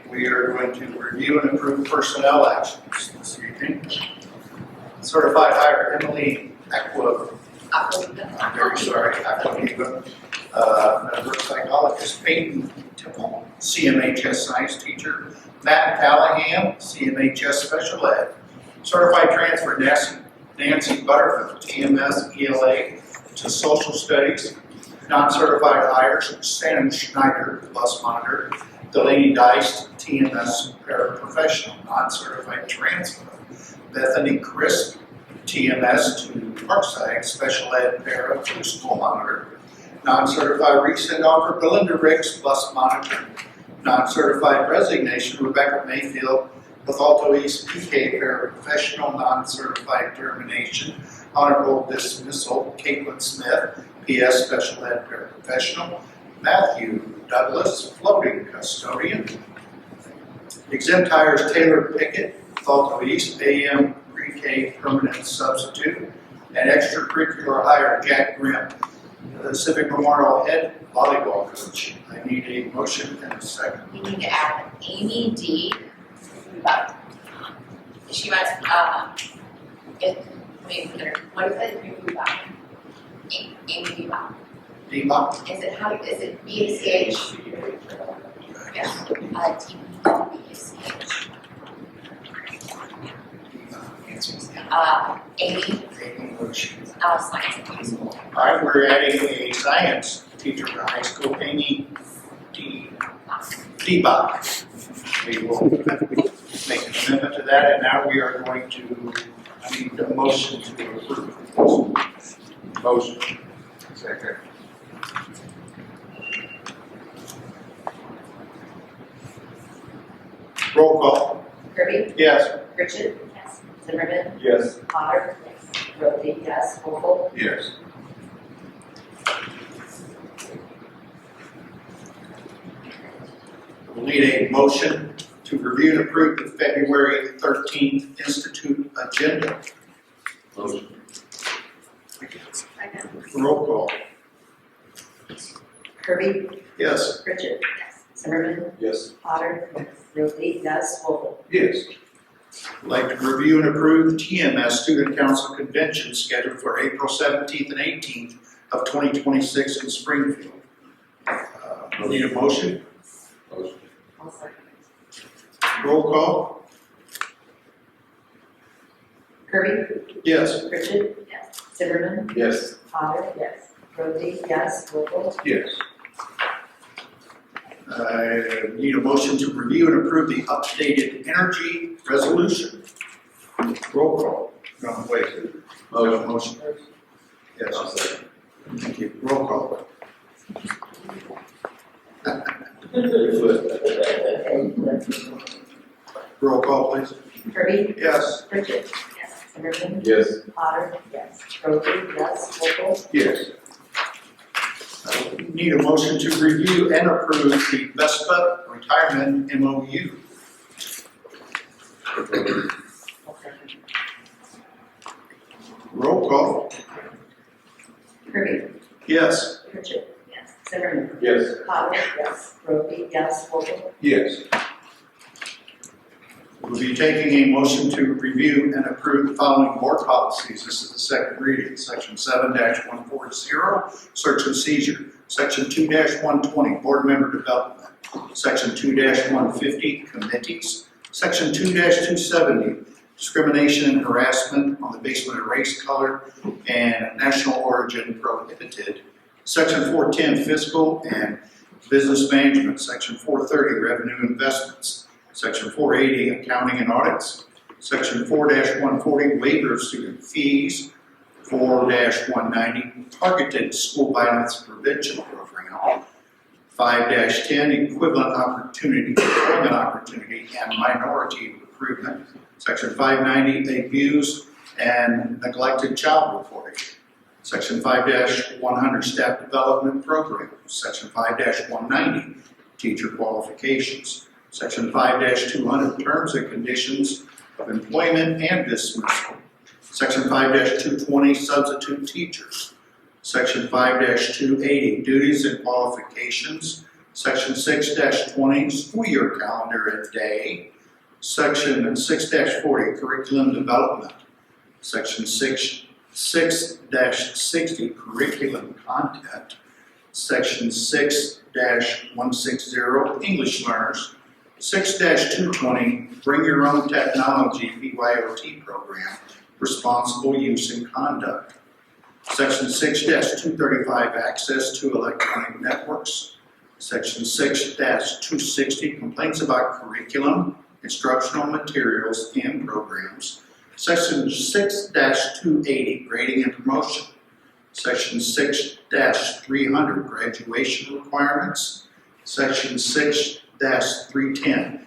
We are going to review and approve personnel actions this evening. Certified hire Emily Aqua. I'm very sorry, Aqua, member psychologist, Peyton Temple, CMHS science teacher, Matt Callahan, CMHS special ed, certified transfer Nancy Butterfield, TMS ELA to social studies, non-certified hires Shannon Schneider, bus monitor, Delaney Dice, TMS paraprofessional, non-certified transfer, Bethany Crisp, TMS to Parkside, special ed para to school monitor, non-certified resend offer Belinda Ricks, bus monitor, non-certified resignation Rebecca Mayfield, Bethalto East PK paraprofessional, non-certified termination, honorable dismissal Caitlin Smith, PS special ed paraprofessional, Matthew Douglas, floating custodian, exempt hires Taylor Pickett, Bethalto East AM pre-K permanent substitute, and extracurricular hire Jack Grimm, the Civic Memorial head volleyball coach. I need a motion and a second. We need to add Amy D. She must, what is it? Amy Deba. Is it B-A-C-H? Yes, B-A-C-H. Amy, science in high school. All right, we're adding a science teacher to high school, Amy Deba. We will make an amendment to that, and now we are going to, I need a motion to approve. Motion. Second. Roll call. Kirby? Yes. Richard? Yes. Zimmerman? Yes. Potter? Yes. Rosie? Yes. Vogel? Yes. We'll need a motion to review and approve the February 13th Institute agenda. Motion. Roll call. Kirby? Yes. Richard? Yes. Zimmerman? Yes. Potter? Yes. Rosie? Yes. Vogel? Yes. I'd like to review and approve the TMS Student Council Convention scheduled for April 17th and 18th of 2026 in Springfield. Need a motion? Motion. I'll second. Roll call. Kirby? Yes. Richard? Yes. Zimmerman? Yes. Potter? Yes. Rosie? Yes. Vogel? Yes. I need a motion to review and approve the updated energy resolution. Roll call. No, wait. Motion. Yes. I'll second. Thank you. Roll call. Roll call, please. Kirby? Yes. Richard? Yes. Zimmerman? Yes. Potter? Yes. Rosie? Yes. Vogel? Yes. Need a motion to review and approve the VESPA retirement MOU. Roll call. Kirby? Yes. Richard? Yes. Zimmerman? Yes. Potter? Yes. Rosie? Yes. Vogel? Yes. We'll be taking a motion to review and approve the following board policies. This is the second reading. Section 7-140, search and seizure. Section 2-120, board member development. Section 2-150, committees. Section 2-270, discrimination and harassment on the basis of race, color, and national origin prohibited. Section 410, fiscal and business management. Section 430, revenue investments. Section 480, accounting and audits. Section 4-140, waiver of student fees. 4-190, targeted school violence prevention program. 5-10, equivalent opportunity, employment opportunity, and minority recruitment. Section 590, abuse and neglected child reporting. Section 5-100, staff development program. Section 5-190, teacher qualifications. Section 5-200, terms and conditions of employment and dismissal. Section 5-220, substitute teachers. Section 5-280, duties and qualifications. Section 6-20, school year calendar and day. Section 6-40, curriculum development. Section 6-60, curriculum content. Section 6-160, English learners. 6-220, bring your own technology BYOT program, responsible use and conduct. Section 6-235, access to electronic networks. Section 6-260, complaints about curriculum, instructional materials, and programs. Section 6-280, grading and promotion. Section 6-300, graduation requirements. Section 6-310,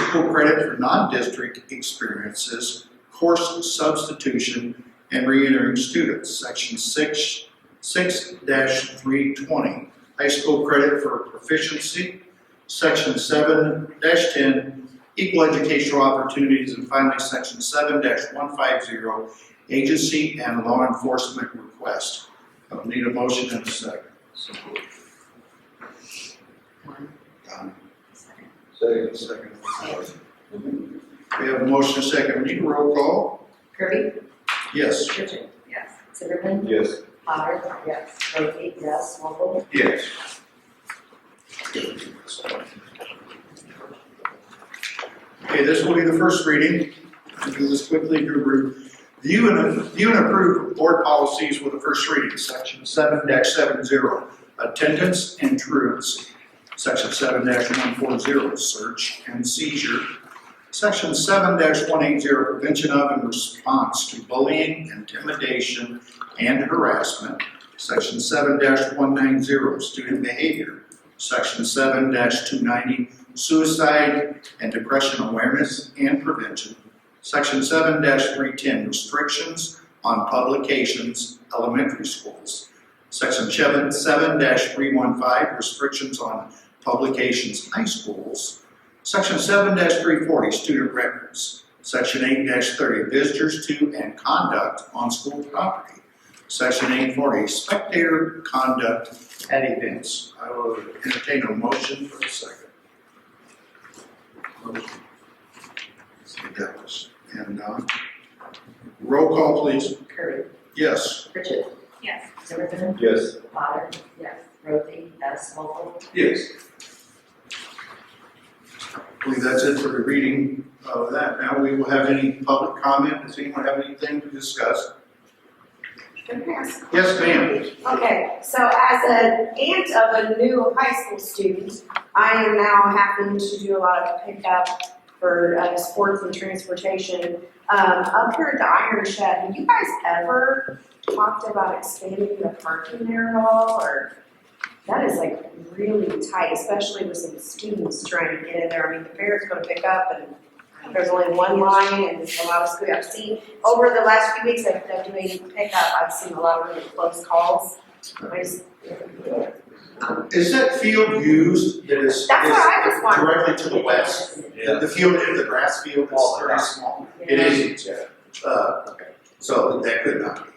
school credit for non-district experiences, course substitution, and re-entering students. Section 6-320, high school credit for proficiency. Section 7-10, equal educational opportunities. And finally, Section 7-150, agency and law enforcement request. I'll need a motion in a second. Second. We have a motion and a second. We need a roll call. Kirby? Yes. Pritchett? Yes. Zimmerman? Yes. Potter? Yes. Rosie? Yes. Vogel? Yes. Okay, this will be the first reading. I'll do this quickly to review and approve board policies with the first reading. Section 7-70, attendance and truancy. Section 7-140, search and seizure. Section 7-180, prevention of and response to bullying, intimidation, and harassment. Section 7-190, student behavior. Section 7-290, suicide and depression awareness and prevention. Section 7-310, restrictions on publications, elementary schools. Section 7-315, restrictions on publications, high schools. Section 7-340, student records. Section 8-30, visitors to and conduct on school property. Section 840, spectator conduct at events. I will entertain a motion for a second. And roll call, please. Kirby? Yes. Pritchett? Yes. Zimmerman? Yes. Potter? Yes. Rosie? Yes. Vogel? Yes. I believe that's it for the reading of that. Now we will have any public comment. Does anyone have anything to discuss? Yes, ma'am. Okay, so as an aunt of a new high school student, I am now having to do a lot of pickup for sports and transportation. Up here at the Iron Shed, have you guys ever talked about expanding the parking there at all? Or that is like really tight, especially with some students trying to get in there. I mean, the parents go to pick up and there's only one line and a lot of school. I've seen over the last few weeks of doing pickup, I've seen a lot of really close calls. Is that field used that is That's what I was wondering. directly to the west? Yeah. The field, the grass field is very small. It is, okay. So that could not be.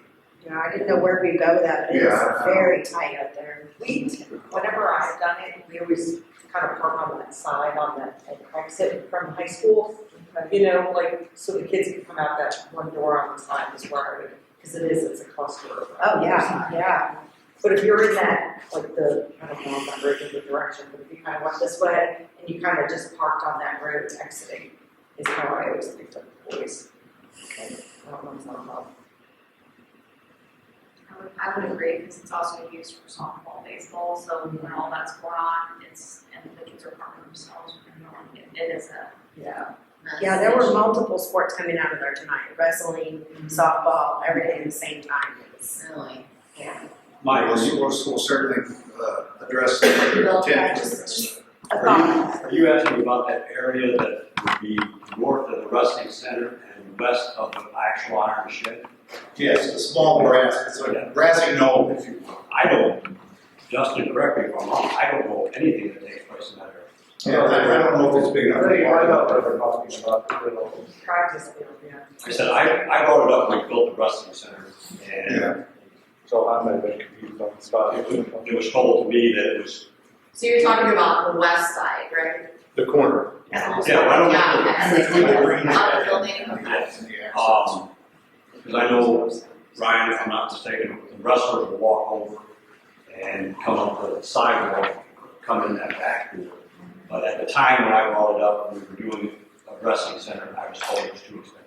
Yeah, I didn't know where we'd go with that, but it's Yeah. very tight up there. Whenever I've done it, we always kind of park on that side on the exit from high school. You know, like, so the kids can come out that one door on the side is where, because it's a cluster of. Oh, yeah. But if you're in that, like I don't know, I'm not very good with direction, but if you kind of went this way and you kind of just parked on that road exiting, is how I always picked up the boys. Okay, I don't know if it's not I would agree, because it's also used for softball, baseball, so when all that's going on, and the kids are harming themselves, it is a. Yeah. Yeah, there were multiple sports coming out of there tonight, wrestling, softball, everything at the same time. Really? Yeah. We'll certainly address the Are you asking about that area that would be north of the wrestling center and west of the actual iron shed? Yes, the small grass, it's like a grassy knoll, if you will. I don't, Justin, correct me if I'm wrong, I don't know anything that takes place in that area. Yeah, I don't know if it's big enough. I know what they're talking about. practice field, yeah. I said, I brought it up when we built the wrestling center, and Yeah. So I may have been confused on the spot. it was told to me that it was, So you're talking about the west side, right? The corner. yeah, I don't know. Out of the building. Because I know, Ryan, if I'm not mistaken, the wrestler will walk over and come up the sidewalk, come in that back door. But at the time when I brought it up, we were doing a wrestling center, I was told it was too expensive.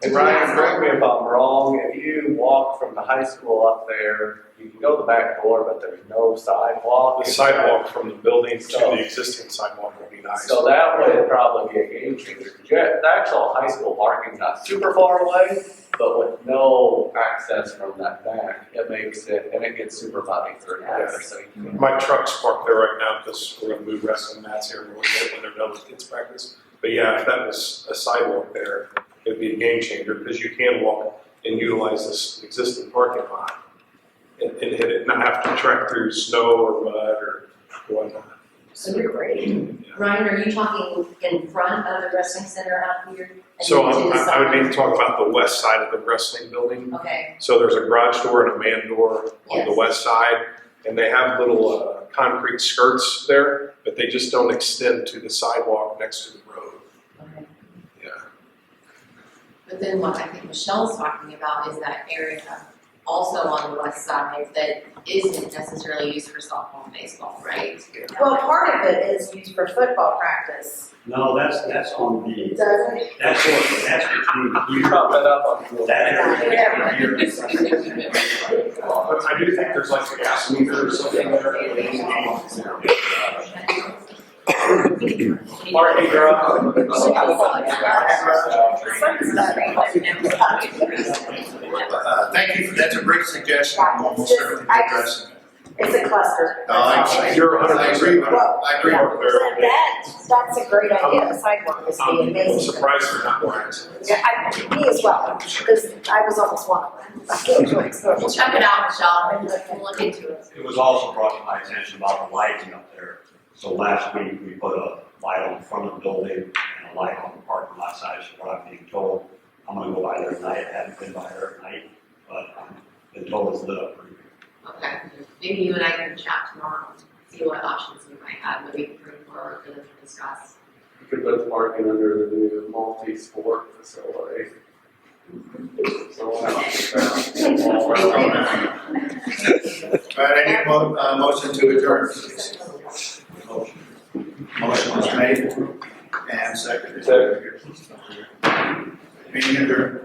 And Ryan, correct me if I'm wrong, if you walk from the high school up there, you can go the back door, but there's no sidewalk. The sidewalk from the building to the existing sidewalk would be nice. So that would probably be a game changer. The actual high school parking's not super far away, but with no access from that back, it makes it, and it gets super muddy through there. So you can- My truck's parked there right now because we're gonna move wrestling mats here in a little bit when they're done with kids practice. But yeah, if that was a sidewalk there, it'd be a game changer because you can walk and utilize this existing parking lot and hit it, not have to trek through snow or mud or whatnot. So you're great. Ryan, are you talking in front of the wrestling center out here? And So then to the I would side? need to talk about the west side of the wrestling building. Okay, So there's a garage door and a man door on the Yes. west side, and they have little concrete skirts there, but they just don't extend to the sidewalk next to the road. okay. Yeah. But then what I think Michelle's talking about is that area also on the west side that isn't necessarily used for softball and baseball, right? Well, part of it is used for football practice. No, that's on the, Does it? that's between You drop that up on that area. But I do think there's like a gas meter or something there. Parking garage. Thank you, that's a great suggestion, we'll certainly be addressing it. It's a cluster. You're 100%. I agree with That's a great idea, the sidewalk is I'm amazing. surprised they're not more active. Yeah, me as well, because I was almost one of them. We'll check it out, Michelle, we'll look into it. It was also brought to my attention about the lighting up there. So last week, we put a light on the front of the building and a light on the parking lot side, so what I'm being told. I'm gonna go by there tonight, I haven't been by there at night, but I've been told it's lit up pretty good. Okay, maybe you and I can chat tomorrow, see what options we might have, that we can bring forward for them to discuss. You could put parking under the new multi-sport facility. All right, I need a motion to adjourn, please. Motion was made and seconded. Meeting adjourned.